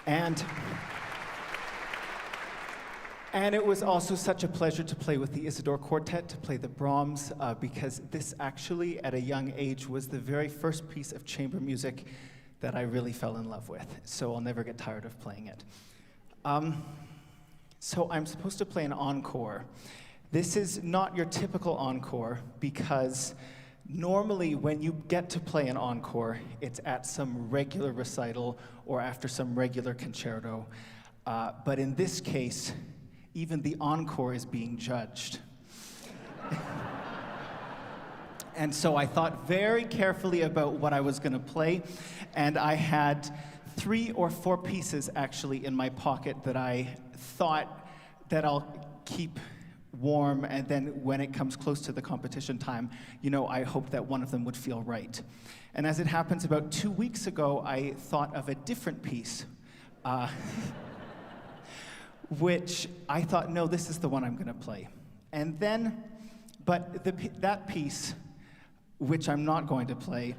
And it was also such a pleasure to play with the Isidore Quartet, to play the Brahms, because this actually, at a young age, was the very first piece of chamber music that I really fell in love with. So I'll never get tired of playing it. So I'm supposed to play an encore. This is not your typical encore because normally when you get to play an encore, it's at some regular recital or after some regular concerto. But in this case, even the encore is being judged. And so I thought very carefully about what I was going to play, and I had 3 or 4 pieces actually in my pocket that I thought that I'll keep warm, and then when it comes close to the competition time, you know, I hope that one of them would feel right. And as it happens, about 2 weeks ago, I thought of a different piece, which I thought, no, this is the one I'm going to play. And then, but that piece, which I'm not going to play,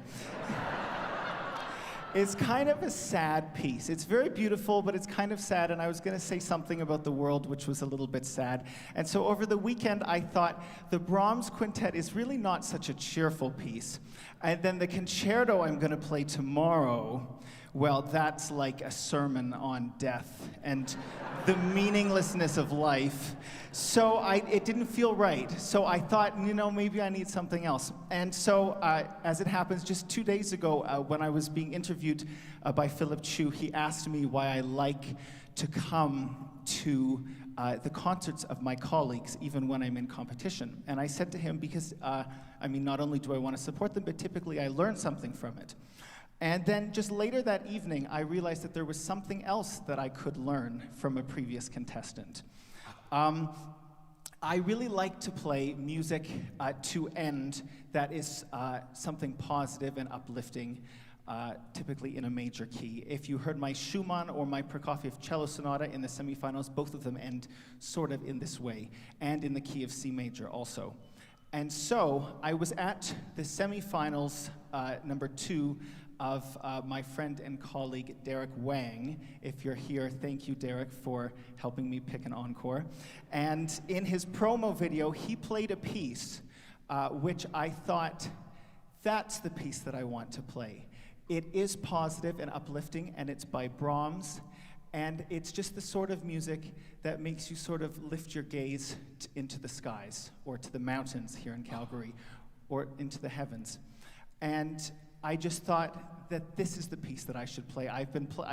is kind of a sad piece. It's very beautiful, but it's kind of sad, and I was going to say something about the world, which was a little bit sad. And so over the weekend, I thought the Brahms quintet is really not such a cheerful piece. And then the concerto I'm going to play tomorrow, well, that's like a sermon on death and the meaninglessness of life. So it didn't feel right. So I thought, you know, maybe I need something else. And so, as it happens, just 2 days ago, when I was being interviewed by Philip Chu, he asked me why I like to come to the concerts of my colleagues, even when I'm in competition. And I said to him, because, I mean, not only do I want to support them, but typically I learn something from it. And then just later that evening, I realized that there was something else that I could learn from a previous contestant. I really like to play music to end that is something positive and uplifting, typically in a major key. If you heard my Schumann or my Prokofiev cello sonata in the semifinals, both of them end sort of in this way, and in the key of C major also. And so I was at the semifinals number 2 of my friend and colleague Derek Wang. If you're here, thank you, Derek, for helping me pick an encore. And in his promo video, he played a piece which I thought, that's the piece that I want to play. It is positive and uplifting, and it's by Brahms, and it's just the sort of music that makes you sort of lift your gaze into the skies, or to the mountains here in Calgary, or into the heavens. And I just thought that this is the piece that I should play. I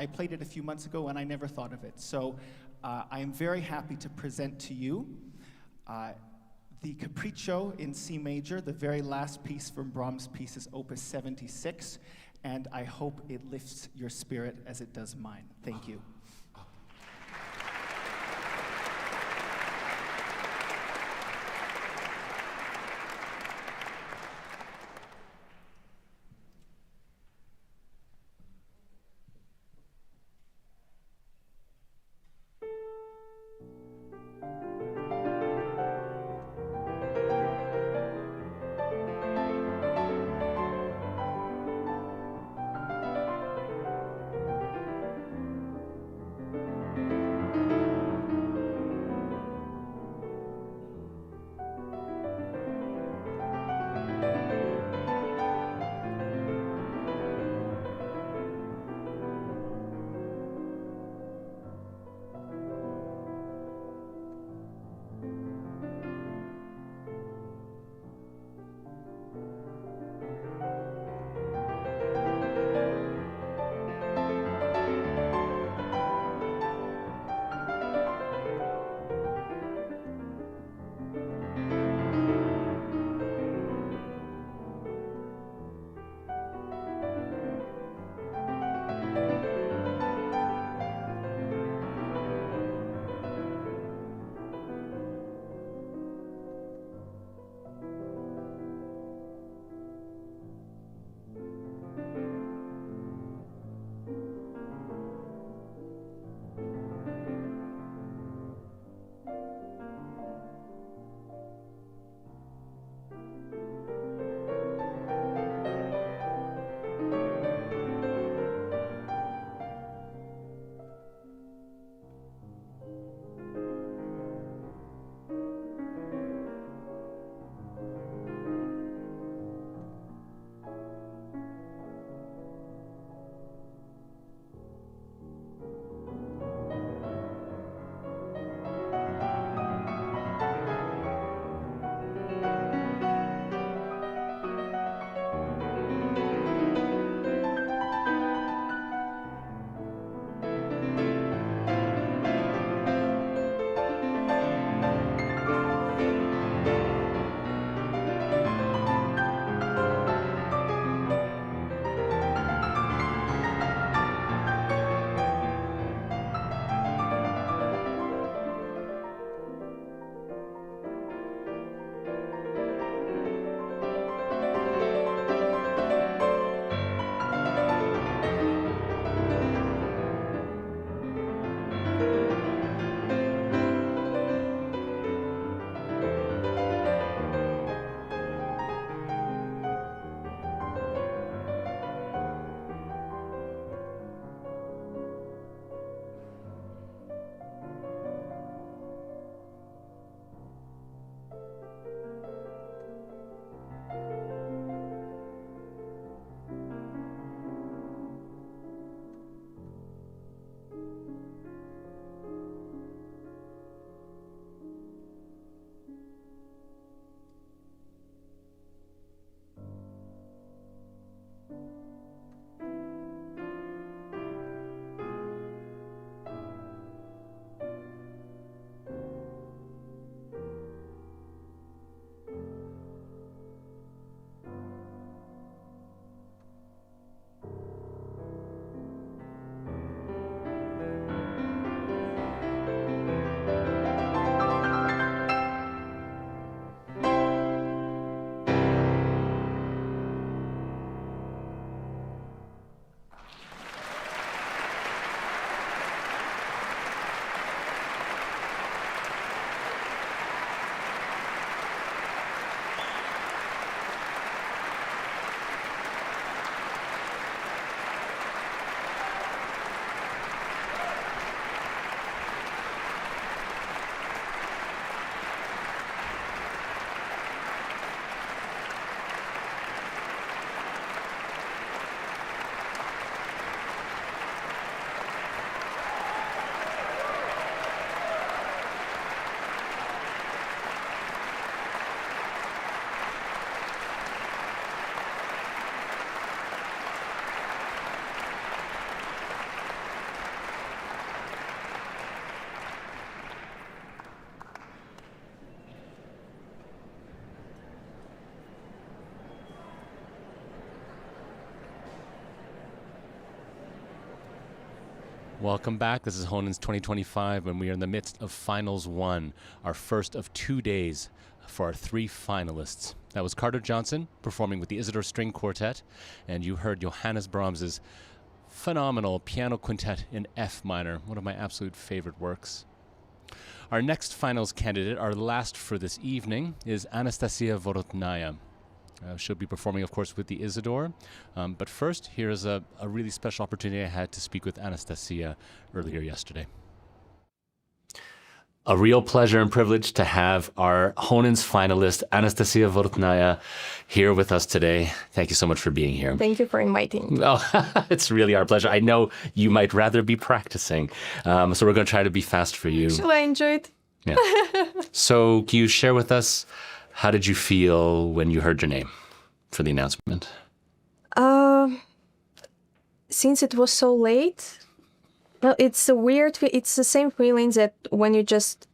played it a few months ago and I never thought of it. So I am very happy to present to you the Capriccio in C major, the very last piece from Brahms' pieces, Opus 76, and I hope it lifts your spirit as it does mine. Thank you. Welcome back. This is Honens 2025, and we are in the midst of Finals 1, our first of 2 days for our 3 finalists. That was Carter Johnson performing with the Isidore String Quartet, and you heard Johannes Brahms' phenomenal piano quintet in F minor, one of my absolute favorite works. Our next finals candidate, our last for this evening, is Anastasia Votaya. She'll be performing, of course, with the Isidore. But first, here is a really special opportunity I had to speak with Anastasia earlier yesterday. A real pleasure and privilege to have our Honens finalist, Anastasia Votaya, here with us today. Thank you so much for being here. Thank you for inviting me. Oh, it's really our pleasure. I know you might rather be practicing, so we're going to try to be fast for you. Actually, I enjoyed. Yeah. So can you share with us, how did you feel when you heard your name for the announcement? Since it was so late, well, it's the same feeling that when you just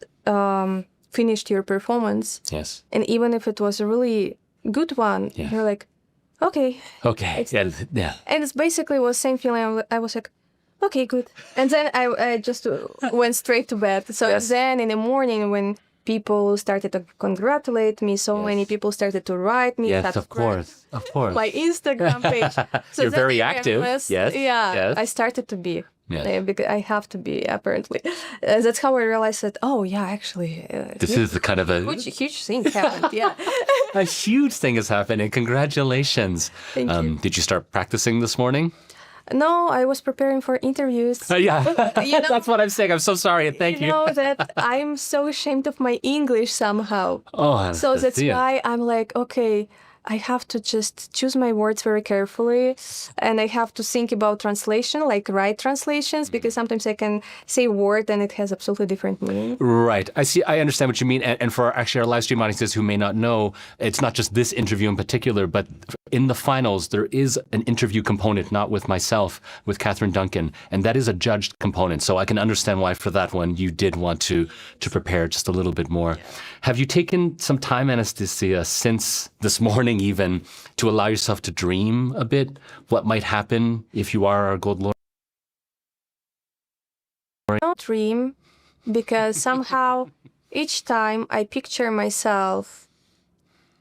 finished your performance. Yes. And even if it was a really good one, you're like, okay. Okay. Yeah. And it's basically was the same feeling. I was like, okay, good. And then I just went straight to bed. So then in the morning when people started to congratulate me, many people started to write me. Yes, of course. My Instagram page. So you're very active. Yes. Yeah. I started to be. Yes. Because I have to be, apparently. That's how I realized that, actually. This is the kind of a huge thing happened, A huge thing has happened, and congratulations. Thank you. Did you start practicing this morning? No, I was preparing for interviews. That's what I'm saying. I'm so sorry, and thank you. You know that I'm so ashamed of my English somehow. Oh, Anastasia. So that's why I'm like, okay, I have to just choose my words very carefully, and I have to think about translation, like right translations, because sometimes I can say a word and it has absolutely different meaning. Right. I understand what you mean. And for actually our live stream audiences who may not know, it's not just this interview in particular, but in the finals, there is an interview component, not with myself, with Catherine Duncan, and that is a judged component. So I can understand why for that one you did want to prepare just a little bit more. Yeah. Have you taken some time, Anastasia, since this morning even, to allow yourself to dream a bit what might happen if you are our gold laureate? I don't dream, because somehow each time I picture myself,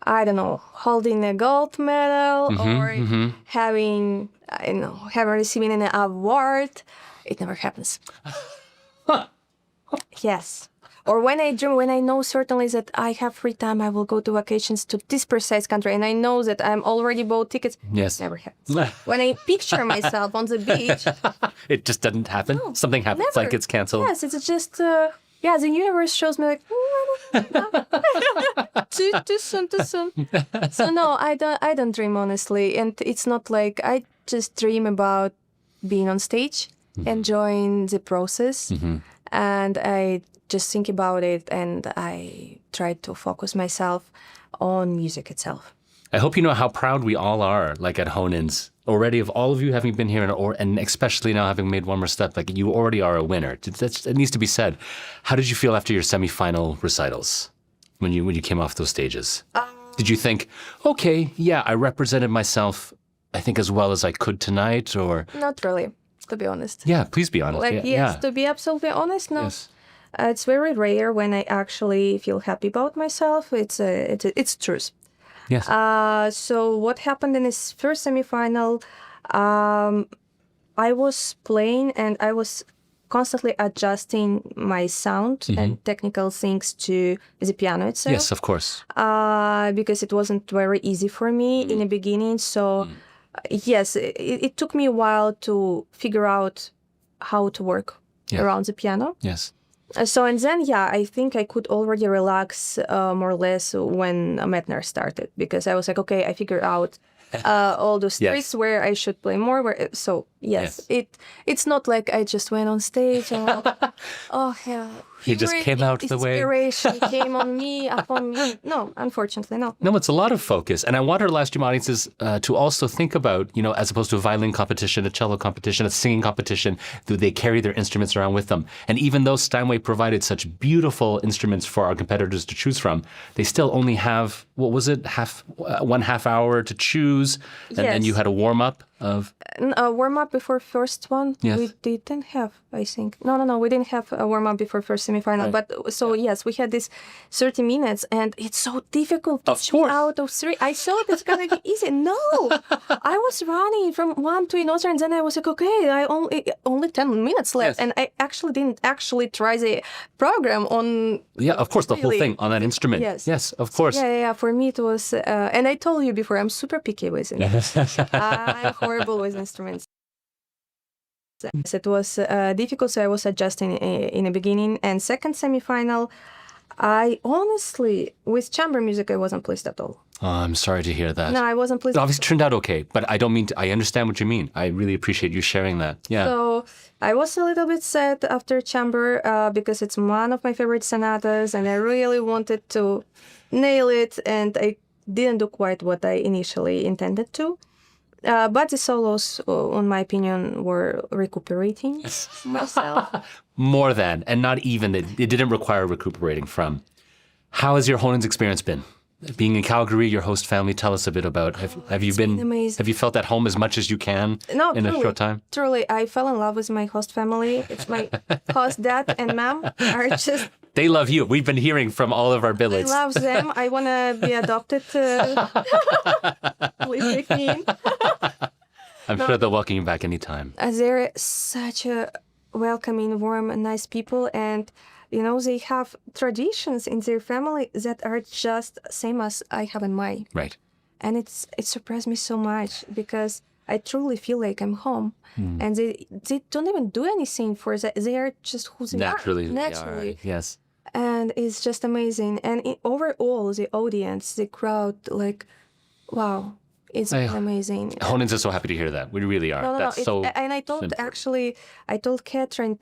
I don't know, holding a gold medal or having receiving an award. It never happens. Yes. Or when I dream, when I know certainly that I have free time, I will go to vacations to this precise country, and I know that I'm already bought tickets. Yes. Never happens. When I picture myself on the beach. It just doesn't happen? No, something happens, never. like it's canceled? Yes, it's just, the universe shows me like, too soon. So no, I don't dream, honestly. And it's not like I just dream about being on stage, enjoying the process, and I just think about it, and I try to focus myself on music itself. I hope you know how proud we all are, like at Honens, already of all of you having been here, and especially now having made one more step. Like, you already are a winner. It needs to be said. How did you feel after your semifinal recitals when you came off those stages? Did you think, okay, yeah, I represented myself, I think, as well as I could tonight, or? Not really, to be honest. Yeah, please be honest. To be absolutely honest, no. Yes. It's very rare when I actually feel happy about myself. It's truth. Yes. So what happened in this first semifinal? I was playing and I was constantly adjusting my sound and technical things to the piano itself. Yes, of course. Because it wasn't very easy for me in the beginning. So yes, it took me a while to figure out how to work around the piano. Yes. So, and then, I think I could already relax more or less when Medtner started, because I was like, okay, I figured out all those tricks where I should play more. So, it's not like I just went on stage and, He just came out the way. Inspiration came on me, upon me. No, unfortunately, no. No, it's a lot of focus. And I want our live stream audiences to also think about, as opposed to a violin competition, a cello competition, a singing competition, do they carry their instruments around with them? And even though Steinway provided such beautiful instruments for our competitors to choose from, they still only have, 1.5 hour to choose. And then you had a warm-up. of? Warm-up before first one, Yes. we didn't have, I think. No, we didn't have a warm-up before first semifinal. Right. But so, yes, we had this 30 minutes, and it's so difficult to Of choose course. out of 3. I thought it's going to be easy. No! I was running from one to another, and then I was like, okay, I only 10 minutes left. Yes. And I actually didn't try the program on... Yeah, of course, the whole really- thing on that instrument. Yes. Of course. Yeah. For me, it was... and I told you before, I'm super picky with it. I'm horrible with instruments. It was difficult, so I was adjusting in the beginning. And second semifinal, I honestly, with chamber music, I wasn't pleased at all. Oh, I'm sorry to hear that. No, I wasn't pleased. It obviously turned out okay, but I don't mean to, I understand what you mean. I really appreciate you sharing that. Yeah. So I was a little bit sad after chamber because it's one of my favorite sonatas, and I really wanted to nail it, and I didn't do quite what I initially intended to. But the solos, in my opinion, were recuperating myself. More than, and not even, it didn't require recuperating from. How has your Honens experience been? Being in Calgary, your host family, tell us a bit about, have you been amazing. Have you felt at home as much as you can in a short time? Truly, I fell in love with my host family. It's my host dad and mom are just... They love you. We've been hearing from all of our I billets. love them. I want to be adopted. Please take me in. I'm sure they'll welcome you back anytime. They're such a welcoming, warm, and nice people, and they have traditions in their family that are just same as I have in mine. Right. And it surprised me so much because I truly feel like I'm home, and they don't even do anything for that. They are just who they Naturally. are. Naturally. Yes. And it's just amazing. And overall, the audience, the crowd, wow, it's been amazing. Honens is so happy to hear that. We really are. No. That's so. And I told Catherine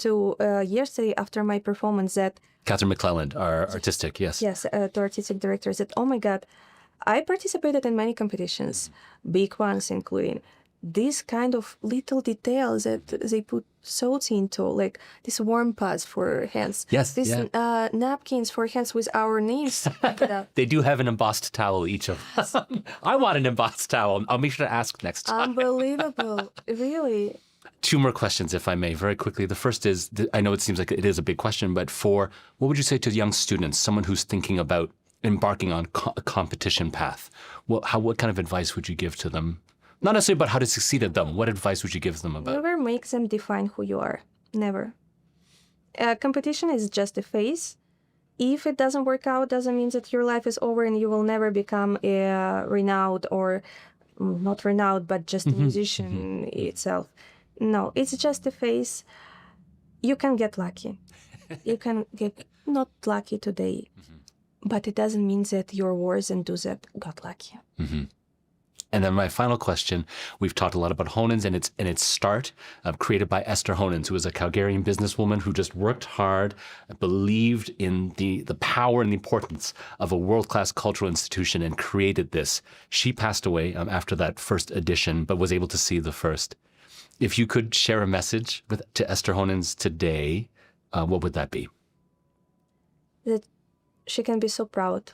yesterday after my performance that Catherine McClelland, our artistic, yes. Yes, the artistic director said, "Oh my God, I participated in many competitions, big ones, including these kind of little details that they put thoughts into, like these warm pads for hands. Yes, these napkins for hands with our names. They do have an embossed towel, each of us. I want an embossed towel. I'll make sure to ask next time. Unbelievable, really." 2 more questions, if I may, very quickly. The first is, I know it seems like it is a big question, but what would you say to young students, someone who's thinking about embarking on a competition path? What kind of advice would you give to them? Not necessarily about how to succeed at them. What advice would you give them about? Never make them define who you are. Never. Competition is just a phase. If it doesn't work out, doesn't mean that your life is over and you will never become a renowned or not renowned, but just a musician itself. No, it's just a phase. You can get lucky. You can get not lucky today, but it doesn't mean that your worse and do that got lucky. And then my final question, we've talked a lot about Honens and its start, created by Esther Honens, who was a Calgarian businesswoman who just worked hard, believed in the power and the importance of a world-class cultural institution and created this. She passed away after that first edition, but was able to see the first. If you could share a message to Esther Honens today, what would that be? That she can be so proud,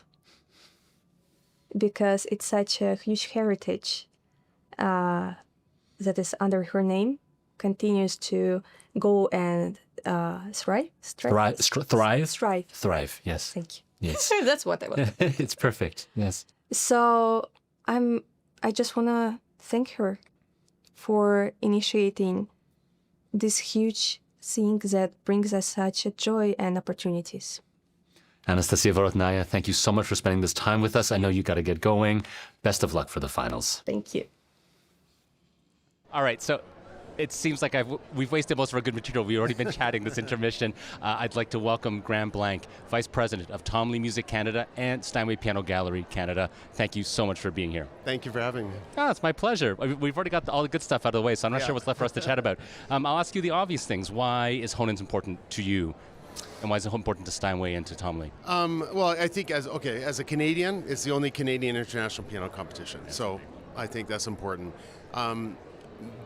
because it's such a huge heritage that is under her name, continues to go and thrive. Thrive, yes. Thank you. Yes. That's what I want. It's perfect, yes. So I just want to thank her for initiating this huge thing that brings us such a joy and opportunities. Anastasia Votaya, thank you so much for spending this time with us. I know you got to get going. Best of luck for the finals. Thank you. All right, so it seems like we've wasted most of our good material. We've already been chatting this intermission. I'd like to welcome Graham Blank, Vice President of Tom Lee Music Canada and Steinway Piano Gallery Canada. Thank you so much for being here. Thank you for having me. Oh, it's my pleasure. We've already got all the good stuff out of the way, so I'm not sure what's left for us to chat about. I'll ask you the obvious things. Why is Honens important to you? And why is it important to Steinway and to Tom Lee? Well, I think as a Canadian, it's the only Canadian international piano competition. So I think that's important.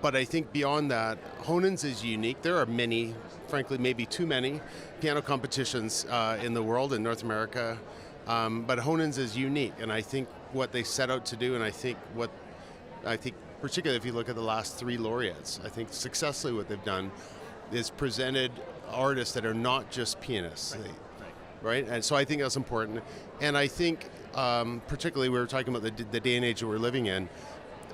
But I think beyond that, Honens is unique. There are many, frankly, maybe too many piano competitions in the world, in North America. But Honens is unique. And I think what they set out to do, and I think particularly if you look at the last 3 laureates. I think successfully what they've done is presented artists that are not just pianists, right? And so I think that's important. And I think particularly we were talking about the day and age that we're living in,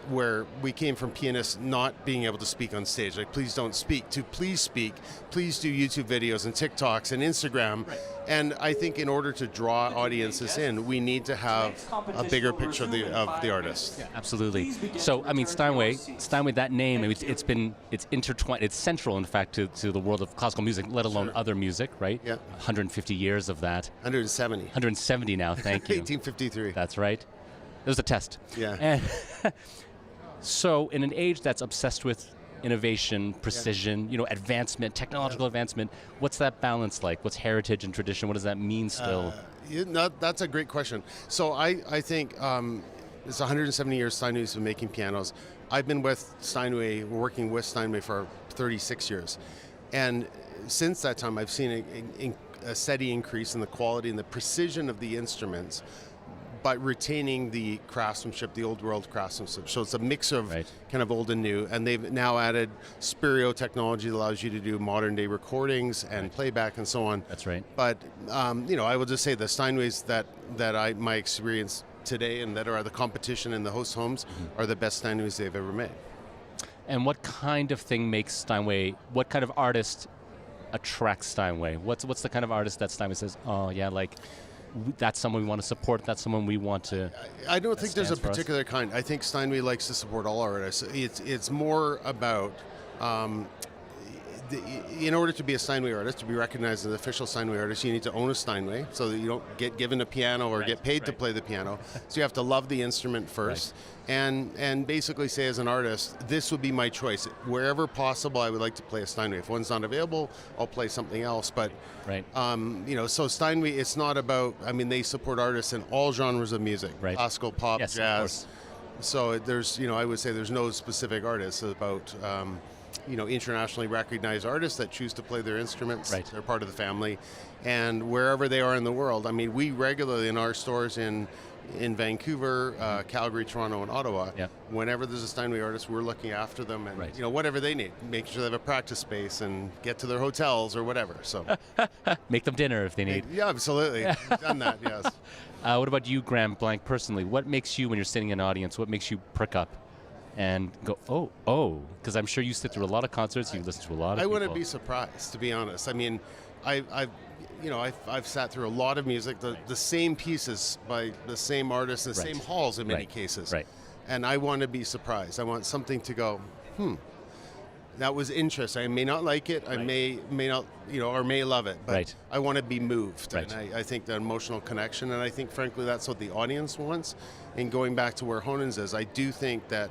where we came from pianists not being able to speak on stage, like please don't speak, to please speak, please do YouTube videos and TikToks and Instagram. And I think in order to draw audiences in, we need to have a bigger picture of the artist. Yeah, absolutely. So, I mean, Steinway, that name, I mean, it's intertwined, it's central, in fact, to the world of classical music, let alone other music, right? Yeah. 150 years of that. 170. 170 now, thank you. 1853. That's right. It was a test. Yeah. And so, in an age that's obsessed with innovation, precision, advancement, technological advancement, what's that balance like? What's heritage and tradition? What does that mean still? That's a great question. So I think it's 170 years Steinway's been making pianos. I've been with Steinway, working with Steinway for 36 years. And since that time, I've seen a steady increase in the quality and the precision of the instruments, but retaining the craftsmanship, the old world craftsmanship. So it's a mix of kind of old and new. And they've now added stereo technology that allows you to do modern day recordings and playback and so on. That's right. But, I will just say the Steinways my experience today and that are the competition in the host homes are the best Steinways they've ever made. And what kind of thing makes Steinway, what kind of artist attracts Steinway? What's the kind of artist that Steinway says, oh yeah, like, that's someone we want to support, that's someone we want to... I don't think there's a particular kind. I think Steinway likes to support all artists. It's more about, in order to be a Steinway artist, to be recognized as an official Steinway artist, you need to own a Steinway so that you don't get given a piano or get paid to play the piano. So you have to love the instrument first and basically say as an artist, this would be my choice. Wherever possible, I would like to play a Steinway. If one's not available, I'll play something else. But, so Steinway, it's not about, they support artists in all genres of music, classical, pop, jazz. So there's, I would say there's no specific artist. It's about, internationally recognized artists that choose to play their instruments. They're part of the family. And wherever they are in the world, we regularly in our stores in Vancouver, Calgary, Toronto, and Ottawa, whenever there's a Steinway artist, we're looking after them and whatever they need, make sure they have a practice space and get to their hotels or whatever. So make them dinner if they need. Yeah, absolutely. We've done that, yes. What about you, Graham Blank, personally? What makes you, when you're sitting in an audience, what makes you prick up and go, oh, because I'm sure you sit through a lot of concerts, you listen to a lot of people. I wouldn't be surprised, to be honest. I've sat through a lot of music, the same pieces by the same artists, the same halls in many cases. And I want to be surprised. I want something to go, that was interesting. I may not like it, I may not, or may love it, but I want to be moved. And I think the emotional connection, and I think, frankly, that's what the audience wants. And going back to where Honens is, I do think that,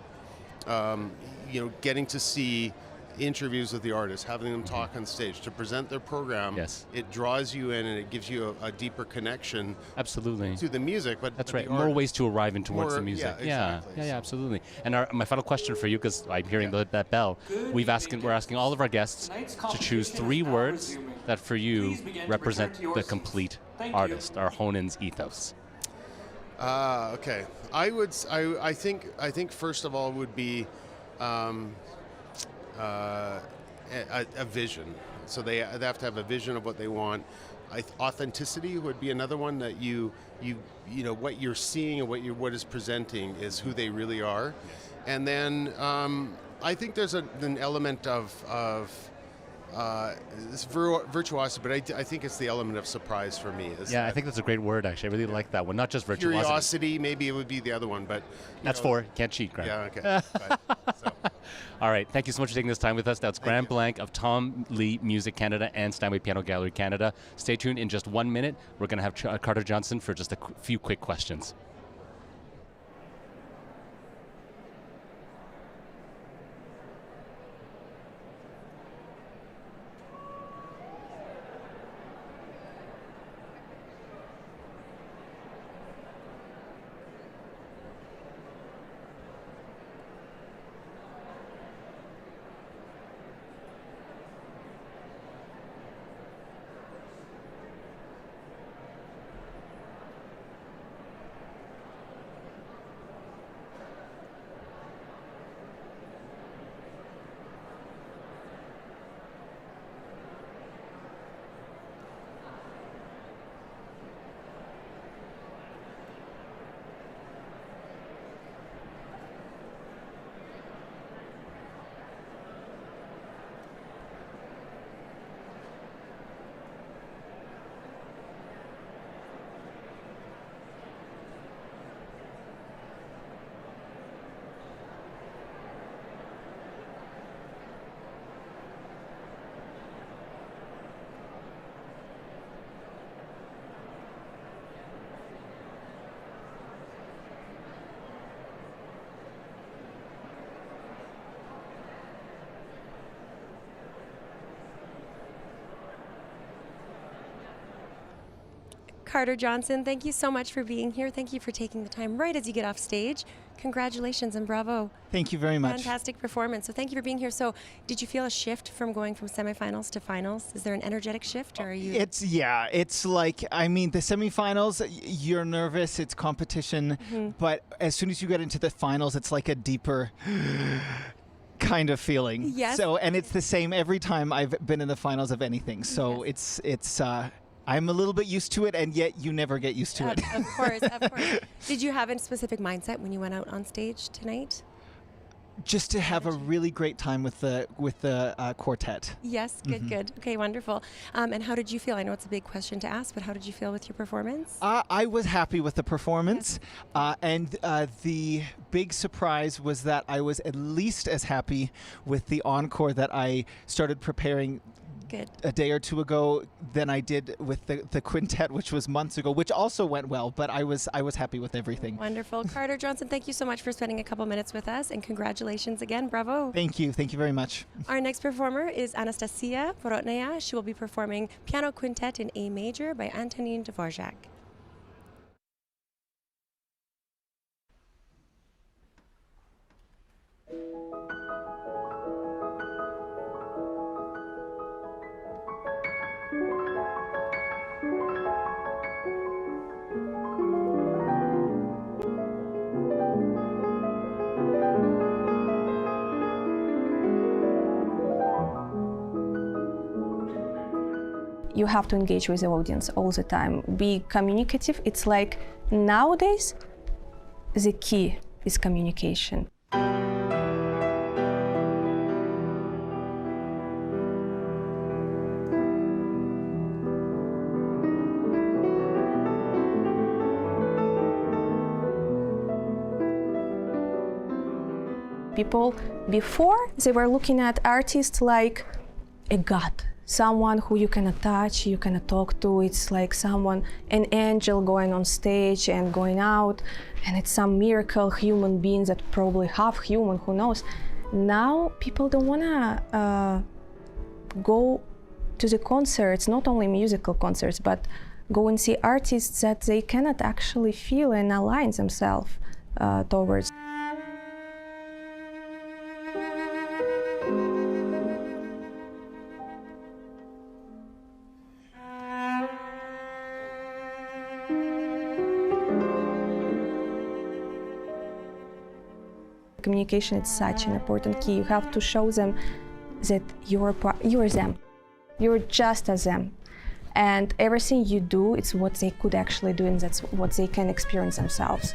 getting to see interviews with the artists, having them talk on stage to present their program, it draws you in and it gives you a deeper connection to the music. But that's right, more ways to arrive in towards the music. Yeah, absolutely. And my final question for you, because I'm hearing that bell, we're asking all of our guests to choose 3 words that for you represent the complete artist, our Honens ethos. Okay. I think first of all would be a vision. So they have to have a vision of what they want. Authenticity would be another one, that you what you're seeing and what is presenting is who they really are. And then I think there's an element of this virtuosity, but I think it's the element of surprise for me. I think that's a great word, actually. I really like that one. Not just virtuosity. Curiosity, maybe it would be the other one, but... That's 4. Can't cheat, Graham. Yeah, okay. All right. Thank you so much for taking this time with us. That's Graham Blank of Tom Lee Music Canada and Steinway Piano Gallery Canada. Stay tuned. In just 1 minute, we're going to have Carter Johnson for just a few quick questions. Carter Johnson, thank you so much for being here. Thank you for taking the time right as you get off stage. Congratulations and bravo. Thank you very much. Fantastic performance. So thank you for being here. So did you feel a shift from going from semifinals to finals? Is there an energetic shift, or are you? It's like, I mean, the semifinals, you're nervous, it's competition, but as soon as you get into the finals, it's like a deeper kind of feeling. Yes. So, and it's the same every time I've been in the finals of anything. So it's I'm a little bit used to it, and yet you never get used to it. Of course, of course. Did you have a specific mindset when you went out on stage tonight? Just to have a really great time with the quartet. Yes, good. Okay, wonderful. And how did you feel? I know it's a big question to ask, but how did you feel with your performance? I was happy with the performance, and the big surprise was that I was at least as happy with the encore that I started preparing a day or two ago than I did with the quintet, which was months ago, which also went well, but I was happy with everything. Wonderful. Carter Johnson, thank you so much for spending a couple minutes with us, and congratulations again. Bravo. Thank you very much. Our next performer is Anastasia Votaya. She will be performing Piano Quintet in A Major by Antonin Dvorak. You have to engage with the audience all the time. Be communicative. It's like nowadays, the key is communication. People before, they were looking at artists like a god. Someone who you can touch, you can talk to. It's like someone, an angel going on stage and going out, and it's some miracle human being that probably half human, who knows. Now people don't wanna go to the concerts, not only musical concerts, but go and see artists that they cannot actually feel and align themselves towards. Communication is such an important key. You have to show them that you're them. You're just as them. And everything you do, it's what they could actually do, and that's what they can experience themselves.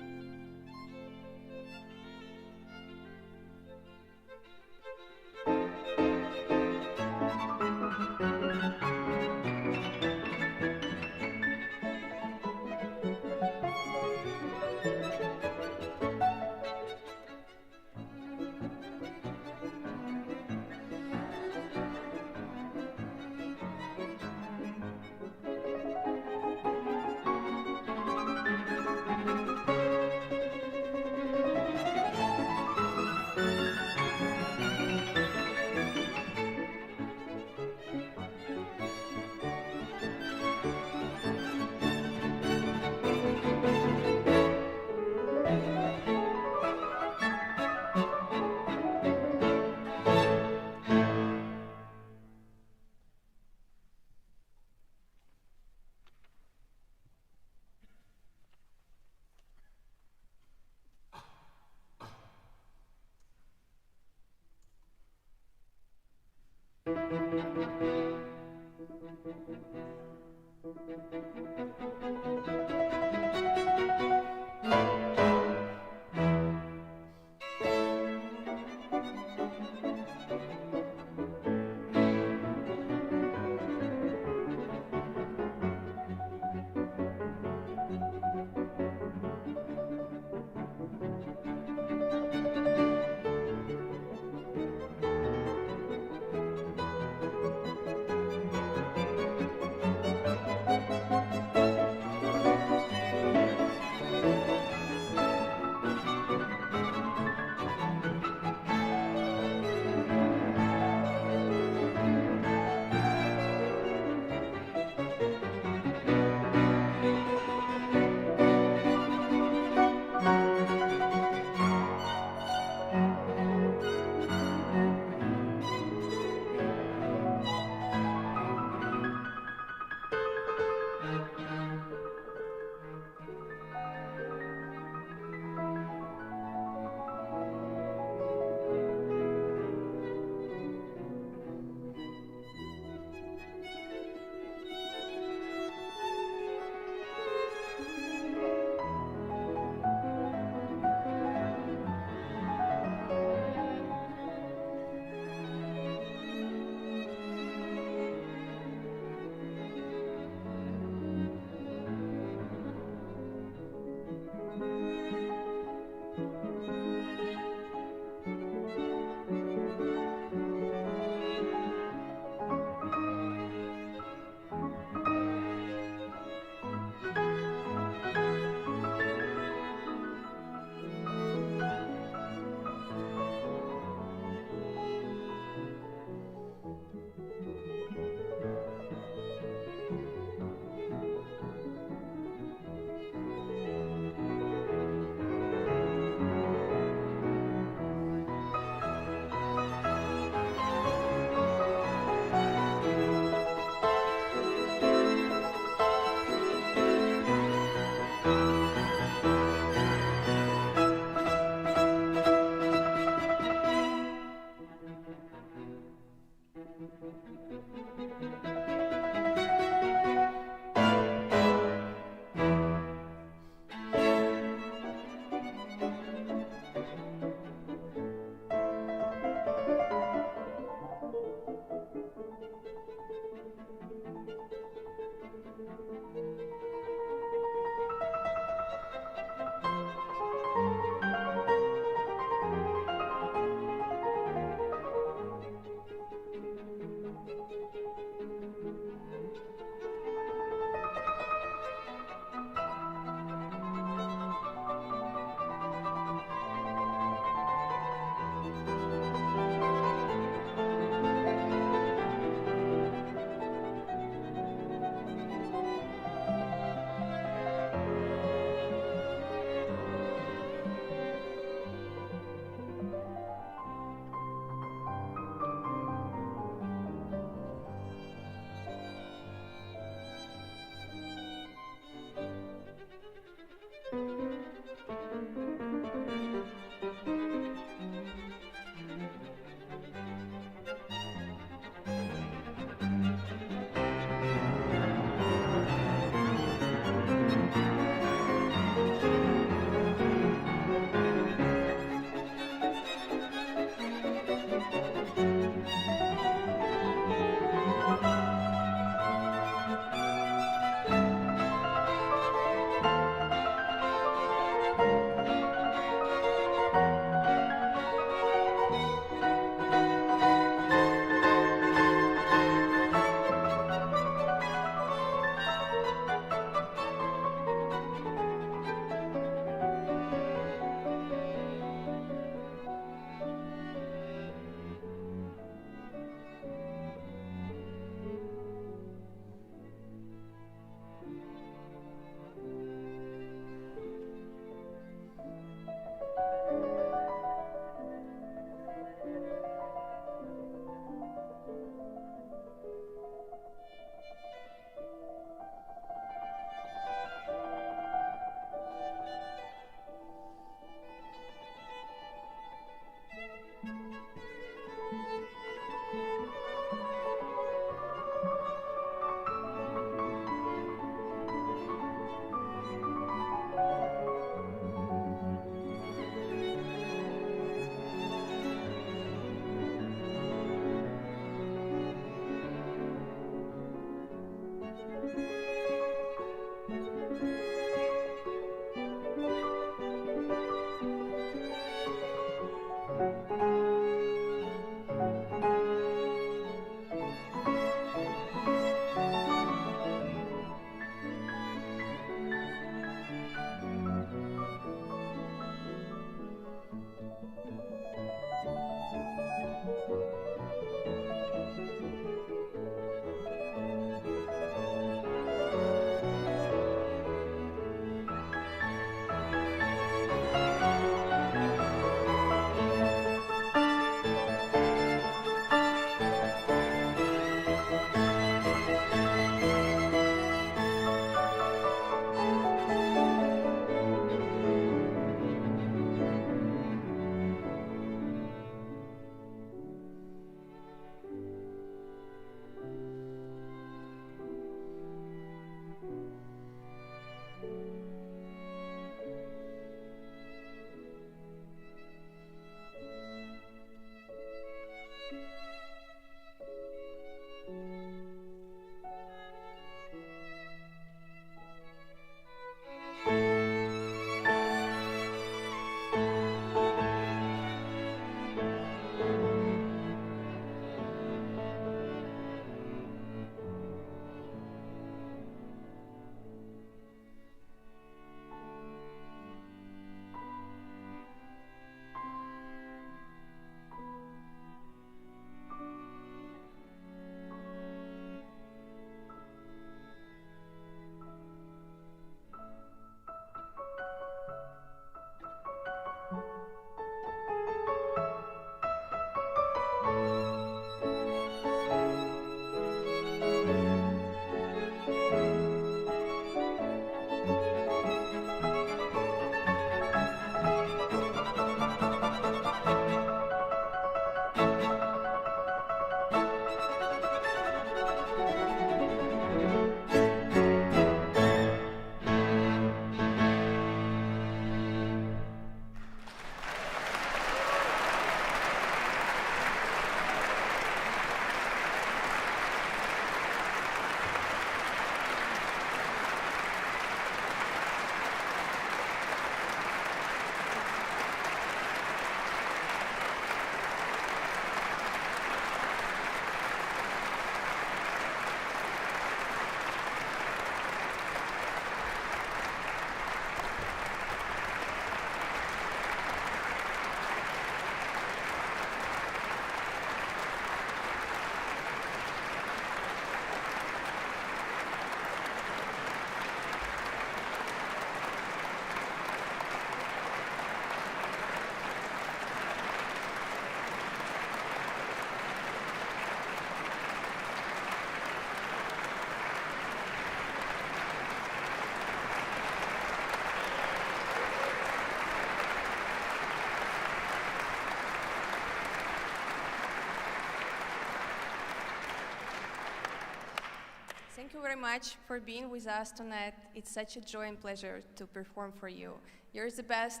Thank you very much for being with us tonight. It's such a joy and pleasure to perform for you. You're the best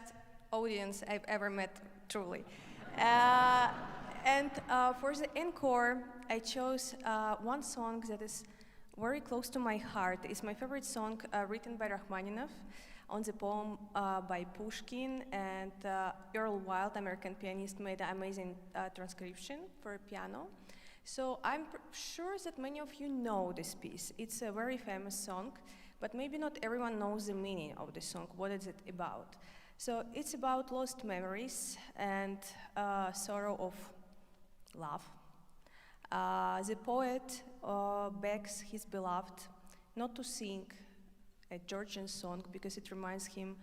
audience I've ever met, truly. And for the encore, I chose one song that is very close to my heart. It's my favorite song written by Rachmaninoff on the poem by Pushkin, and Earl Wild, American pianist, made an amazing transcription for piano. So I'm sure that many of you know this piece. It's a very famous song, but maybe not everyone knows the meaning of the song. What is it about? So it's about lost memories and sorrow of love. The poet begs his beloved not to sing a Georgian song because it reminds him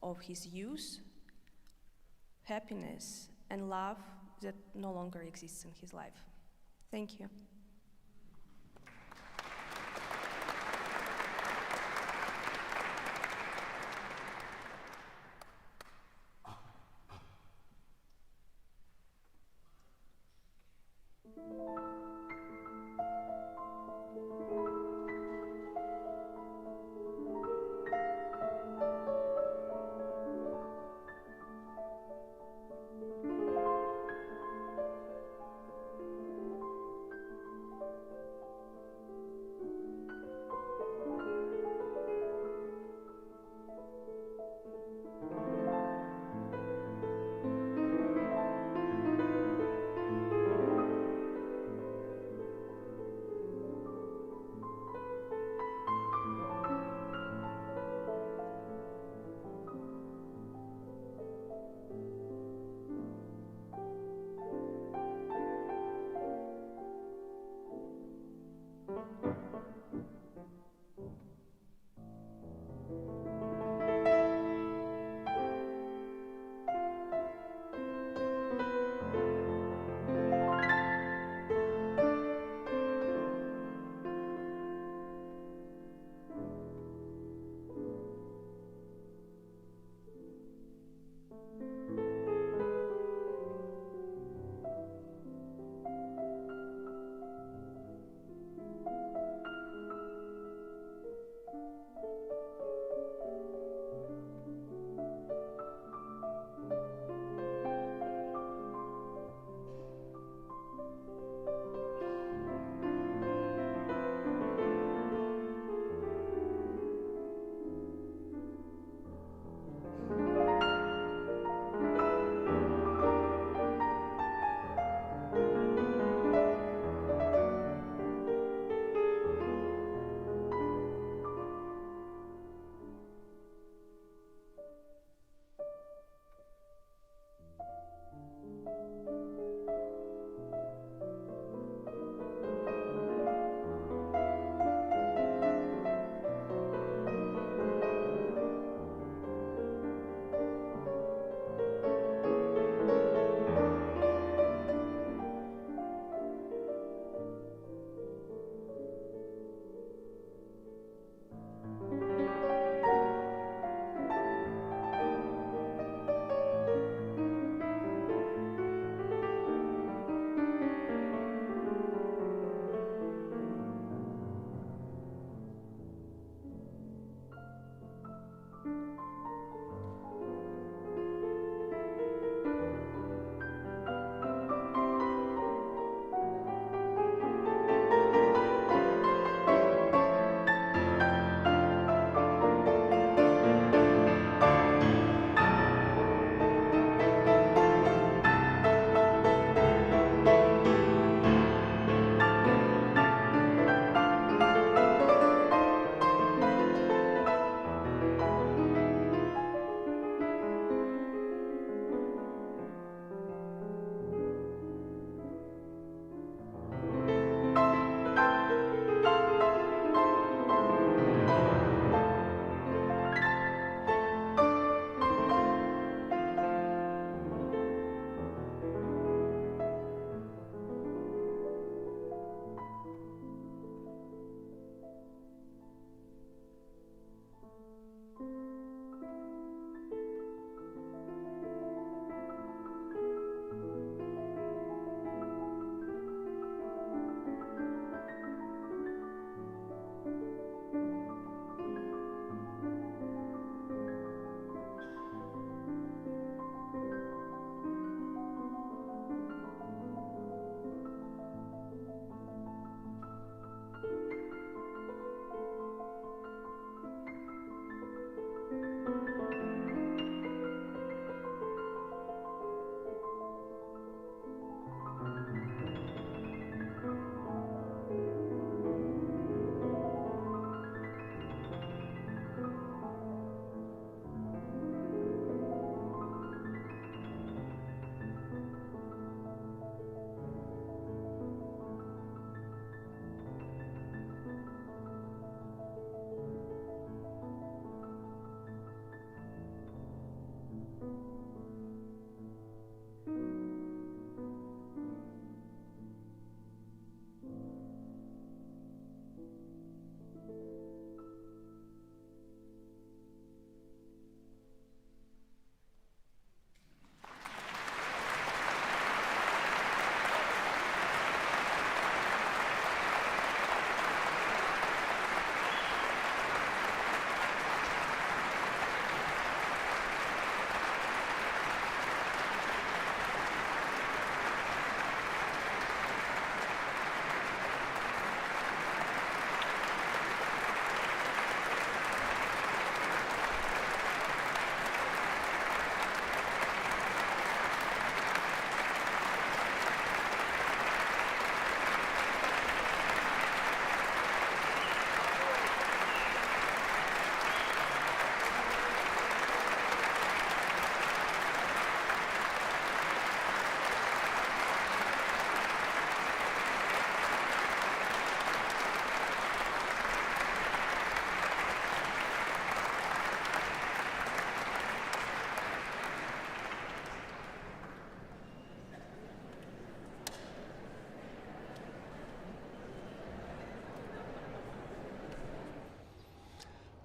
of his youth, happiness, and love that no longer exists in his life. Thank you.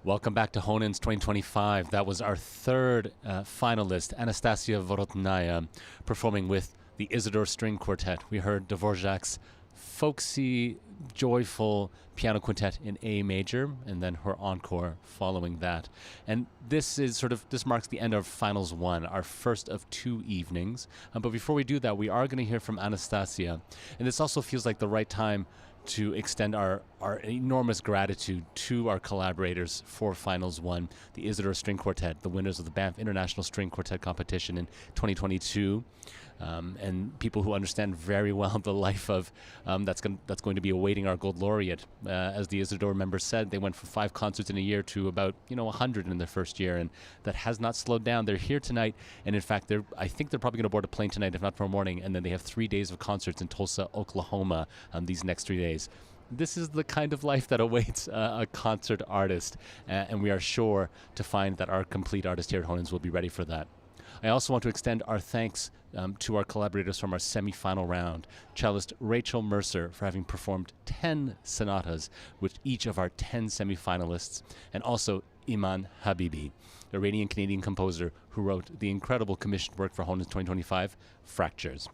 Welcome back to Honens 2025. That was our third finalist, Anastasia Votaya, performing with the Isidore String Quartet. We heard Dvorak's folksy, joyful piano quintet in A major, and then her encore following that. And this marks the end of Finals 1, our first of 2 evenings. But before we do that, we are going to hear from Anastasia. And this also feels like the right time to extend our enormous gratitude to our collaborators for Finals 1, the Isidore String Quartet, the winners of the Banff International String Quartet Competition in 2022, and people who understand very well the life of that's going to be awaiting our Gold Laureate. As the Isidore members said, they went from 5 concerts in a year to about 100 in their first year, and that has not slowed down. They're here tonight, and in fact, I think they're probably going to board a plane tonight, if not tomorrow morning, and then they have 3 days of concerts in Tulsa, Oklahoma, these next 3 days. This is the kind of life that awaits a concert artist, and we are sure to find that our complete artist here at Honens will be ready for that. I also want to extend our thanks to our collaborators from our semi-final round. Cellist Rachel Mercer for having performed 10 sonatas with each of our 10 semi-finalists, and also Iman Habibi, Iranian-Canadian composer who wrote the incredible commissioned work for Honens 2025, Fractures.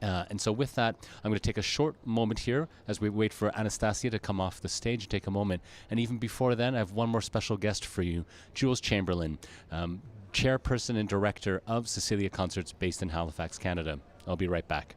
And so with that, I'm going to take a short moment here as we wait for Anastasia to come off the stage and take a moment. And even before then, I have one more special guest for you, Jules Chamberlain, chairperson and director of Cecilia Concerts based in Halifax, Canada. I'll be right back.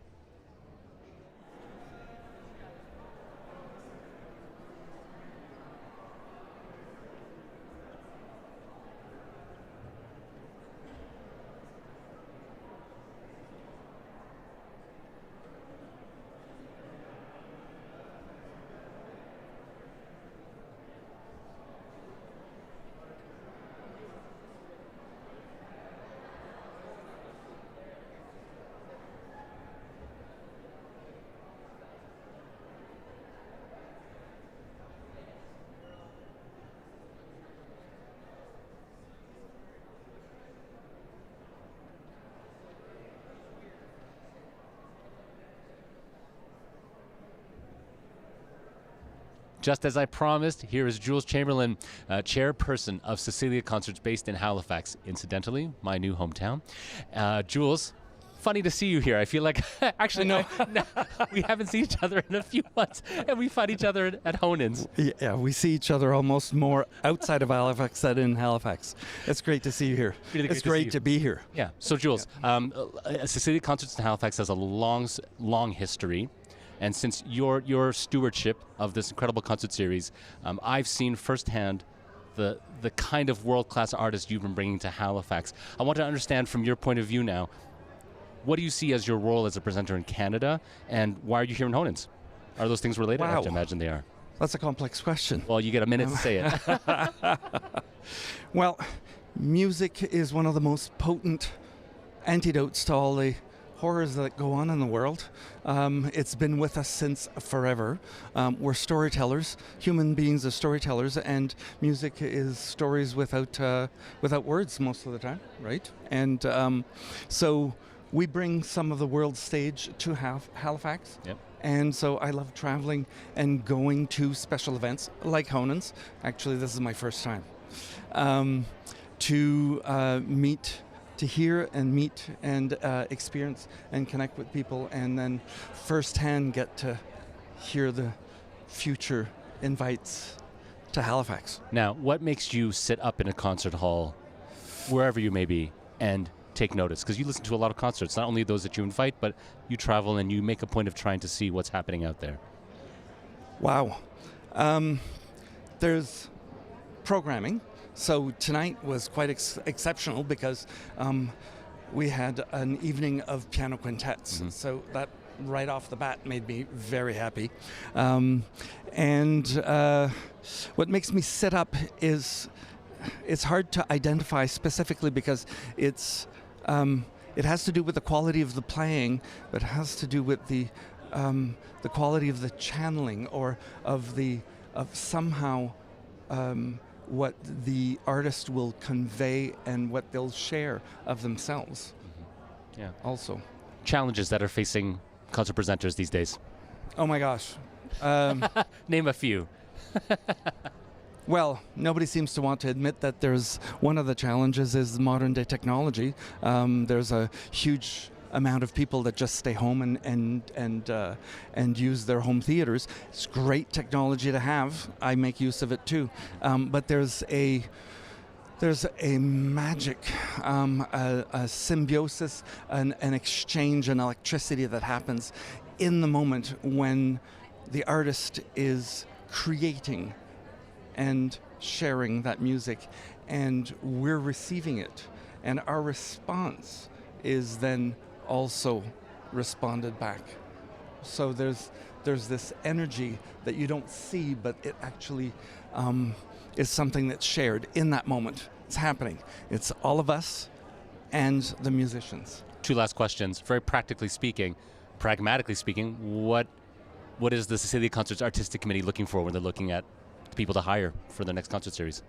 Just as I promised, here is Jules Chamberlain, chairperson of Cecilia Concerts based in Halifax, incidentally, my new hometown. Jules, funny to see you here. I feel like, actually, no, we haven't seen each other in a few months, and we find each other at Honens. Yeah, we see each other almost more outside of Halifax than in Halifax. It's great to see you here. Really it's great to be here. Yeah. So, Jules, Cecilia Concerts in Halifax has a long history. And since your stewardship of this incredible concert series, I've seen firsthand the kind of world-class artists you've been bringing to Halifax. I want to understand from your point of view now, what do you see as your role as a presenter in Canada, and why are you here in Honens? Are those things related? Wow. I have to imagine they are. That's a complex question. Well, you get a minute to say it. Well, music is one of the most potent antidotes to all the horrors that go on in the world. It's been with us since forever. We're storytellers. Human beings are storytellers, and music is stories without words most of the time, right? And so we bring some of the world stage to Halifax. Yep. And so I love traveling and going to special events like Honens. Actually, this is my first time. To hear and meet and experience and connect with people, and then firsthand get to hear the future invites to Halifax. Now, what makes you sit up in a concert hall, wherever you may be, and take notice? Because you listen to a lot of concerts, not only those that you invite, but you travel and you make a point of trying to see what's happening out there. Wow. There's programming. So tonight was quite exceptional because we had an evening of piano quintets. Mm-hmm. So that right off the bat made me very happy. And what makes me sit up is it's hard to identify specifically because it has to do with the quality of the playing, but it has to do with the quality of the channeling or of somehow what the artist will convey and what they'll share of themselves. Mm-hmm. Yeah. Also. Challenges that are facing concert presenters these days. Oh my gosh. Name a few. Well, nobody seems to want to admit that there's one of the challenges is modern day technology. There's a huge amount of people that just stay home and use their home theaters. It's great technology to have. I make use of it too. But there's a magic, a symbiosis, an exchange, an electricity that happens in the moment when the artist is creating and sharing that music, and we're receiving it, and our response is then also responded back. So there's this energy that you don't see, but it actually is something that's shared in that moment. It's happening. It's all of us and the musicians. 2 last questions. Very pragmatically speaking, what is the Cecilia Concerts Artistic Committee looking for when they're looking at people to hire for the next concert series?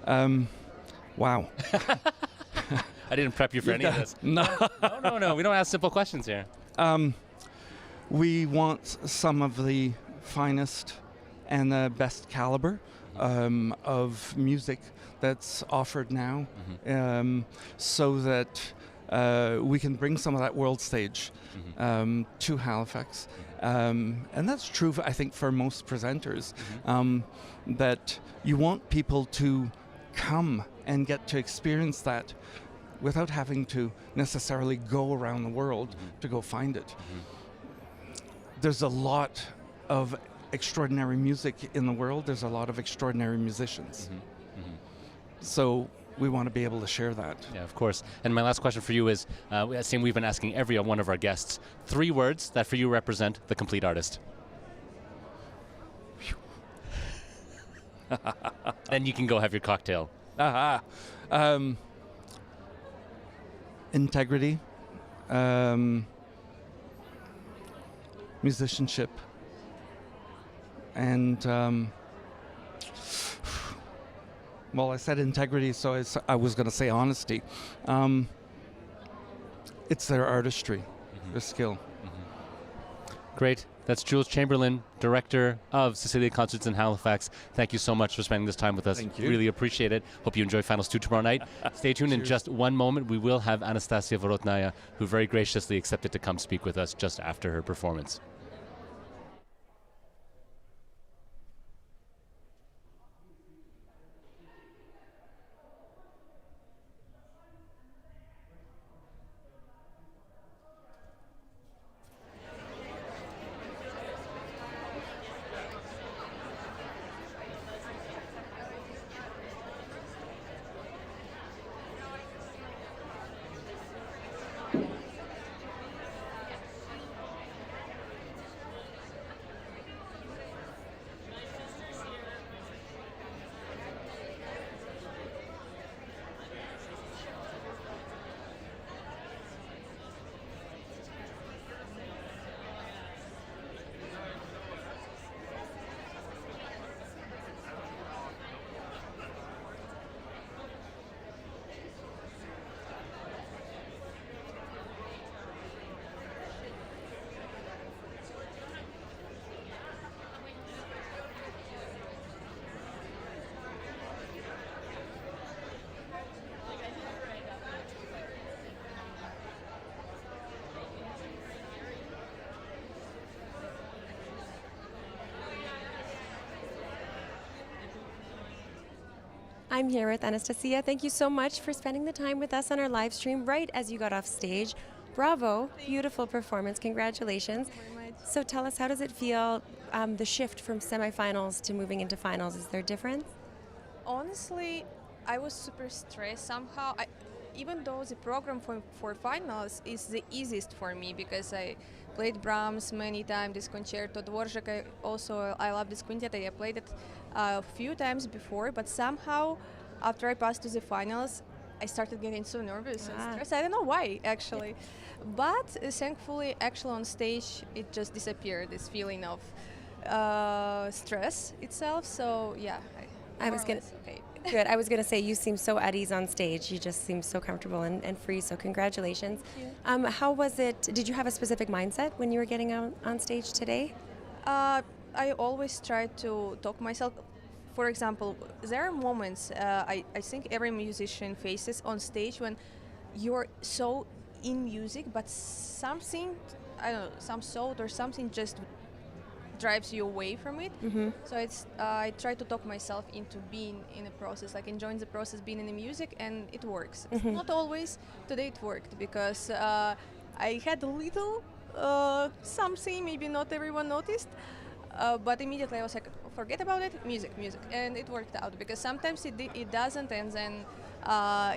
Wow. I didn't prep you for any of this. No. No. We don't ask simple questions here. We want some of the finest and the best caliber of music that's offered now, so that we can bring some of that world stage to Halifax. And that's true, I think, for most presenters, that you want people to come and get to experience that without having to necessarily go around the world to go find it. There's a lot of extraordinary music in the world. There's a lot of extraordinary musicians. So we want to be able to share that. Yeah, of course. And my last question for you is, same we've been asking every one of our guests, 3 words that for you represent the complete artist. Then you can go have your cocktail. Integrity, musicianship, and well, I said integrity, so I was going to say honesty. It's their artistry, their skill. Great. That's Jules Chamberlain, Director of Cecilia Concerts in Halifax. Thank you so much for spending this time with us. Thank you. Really appreciate it. Hope you enjoy Finals 2 tomorrow night. Stay tuned. In just one moment, we will have Anastasia Votaya, who very graciously accepted to come speak with us just after her performance. I'm here with Anastasia. Thank you so much for spending the time with us on our live stream right as you got off stage. Bravo. Beautiful performance. Congratulations. Thank you very much. So tell us, how does it feel, the shift from semifinals to moving into finals? Is there a difference? Honestly, I was super stressed somehow. Even though the program for finals is the easiest for me because I played Brahms many times, this concerto, Dvorak, I love this quintet. I played it a few times before, but somehow after I passed to the finals, I started getting so nervous and stressed. I don't know why, actually. But thankfully, actually on stage, it just disappeared, this feeling of stress itself. So yeah, I was gonna. Okay. Good. I was going to say, you seem so at ease on stage. You just seem so comfortable and free, so congratulations. Thank you. How was it? Did you have a specific mindset when you were getting out on stage today? I always try to talk myself. for example, there are moments I think every musician faces on stage when you're so in music, but something, I don't know, some thought or something just drives you away from it. So it's I try to talk myself into being in a process, like enjoying the process, being in the music, and it works. Not always. Today it worked because I had a little something, maybe not everyone noticed, but immediately I was like, forget about it, music, and it worked out because sometimes it doesn't, and then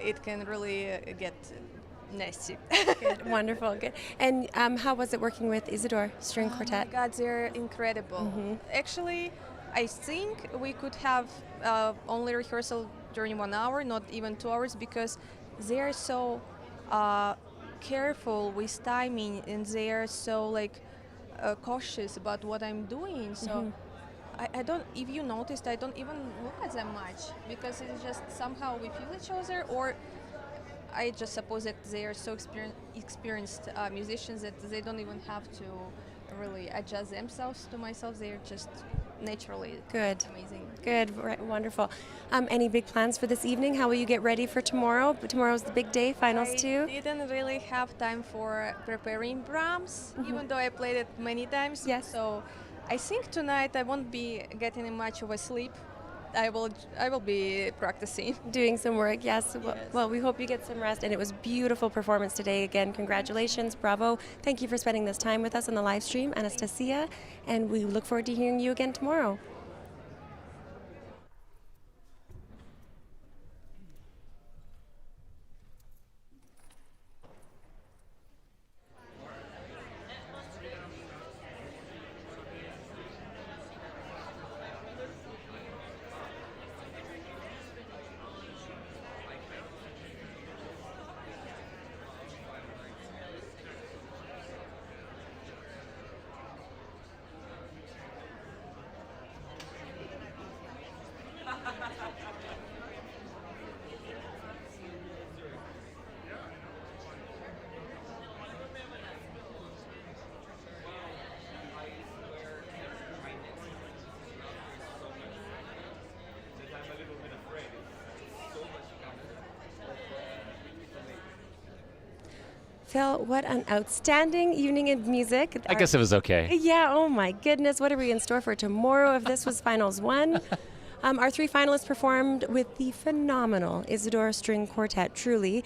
it can really get nasty. Good, wonderful, good. And how was it working with Isidore String Quartet? Oh my God, they're incredible. Actually, I think we could have only rehearsal during 1 hour, not even 2 hours, because they're so careful with timing, and they're so like cautious about what I'm doing. So I don't, if you noticed, I don't even look at them much because it's just somehow we feel each other, or I just suppose that they are so experienced musicians that they don't even have to really adjust themselves to myself. They're just naturally good, amazing. Good, right, wonderful. Any big plans for this evening? How will you get ready for tomorrow? Tomorrow's the big day, finals too. I didn't really have time for preparing Brahms, even though I played it many times. Yes. So I think tonight I won't be getting much of a sleep. I will be practicing. Doing some work, yes. Well, we hope you get some rest, and it was beautiful performance today. Again, congratulations, bravo. Thank you for spending this time with us on the live stream, Anastasia, and we look forward to hearing you again tomorrow. Phil, what an outstanding evening of music. I guess it was okay. Yeah, oh my goodness. What are we in store for tomorrow if this was finals one? Our three finalists performed with the phenomenal Isidore String Quartet, truly.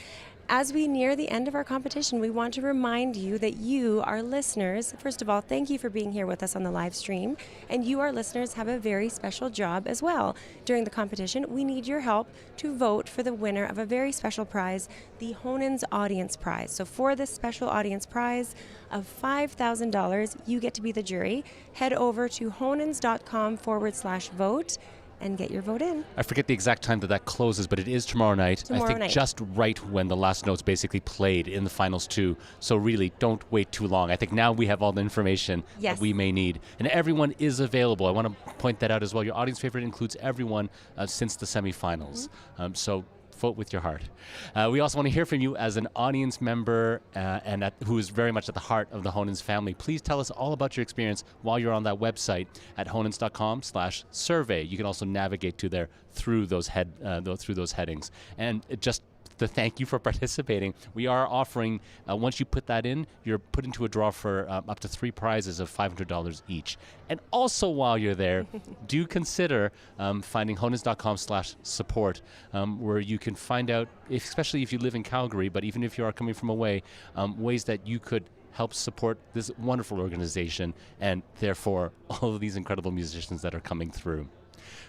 As we near the end of our competition, we want to remind you that you, our listeners, first of all, thank you for being here with us on the live stream. And you, our listeners, have a very special job as well. During the competition, we need your help to vote for the winner of a very special prize, the Honens Audience Prize. So for this special audience prize of $5,000, you get to be the jury. Head over to honens.com/vote. and get your vote in. I forget the exact time that closes, but it is tomorrow night. I think just right when the last notes basically played in the finals too. So really, don't wait too long. I think now we have all the information that we may need. And everyone is available. I want to point that out as well. Your audience favorite includes everyone since the semifinals. So vote with your heart. We also want to hear from you as an audience member who is very much at the heart of the Honens family. Please tell us all about your experience while you're on that website at honens.com/survey. You can also navigate to there through those headings. And just to thank you for participating. We are offering, once you put that in, you're put into a draw for up to 3 prizes of $500 each. And also while you're there, do consider finding honens.com/support, where you can find out, especially if you live in Calgary, but even if you are coming from away, ways that you could help support this wonderful organization and therefore all of these incredible musicians that are coming through.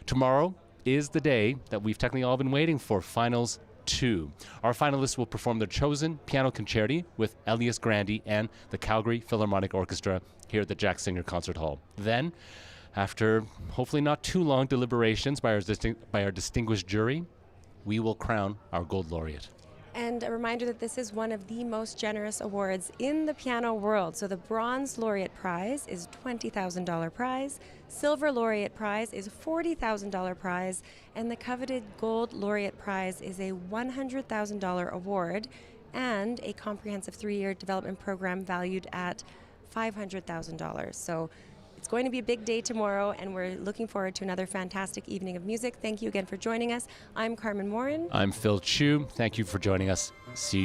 Tomorrow is the day that we've technically all been waiting for, Finals 2. Our finalists will perform their chosen piano concerti with Elias Grandi and the Calgary Philharmonic Orchestra here at the Jack Singer Concert Hall. Then, after hopefully not too long deliberations by our distinguished jury, we will crown our gold laureate. And a reminder that this is one of the most generous awards in the piano world. So the Bronze Laureate Prize is $20,000 prize, Silver Laureate Prize is $40,000 prize, and the coveted Gold Laureate Prize is a $100,000 award and a comprehensive 3-year development program valued at $500,000. So It's going to be a big day tomorrow, and we're looking forward to another fantastic evening of music. Thank you again for joining us. I'm Carmen Morin. I'm Phil Chu. Thank you for joining us. See you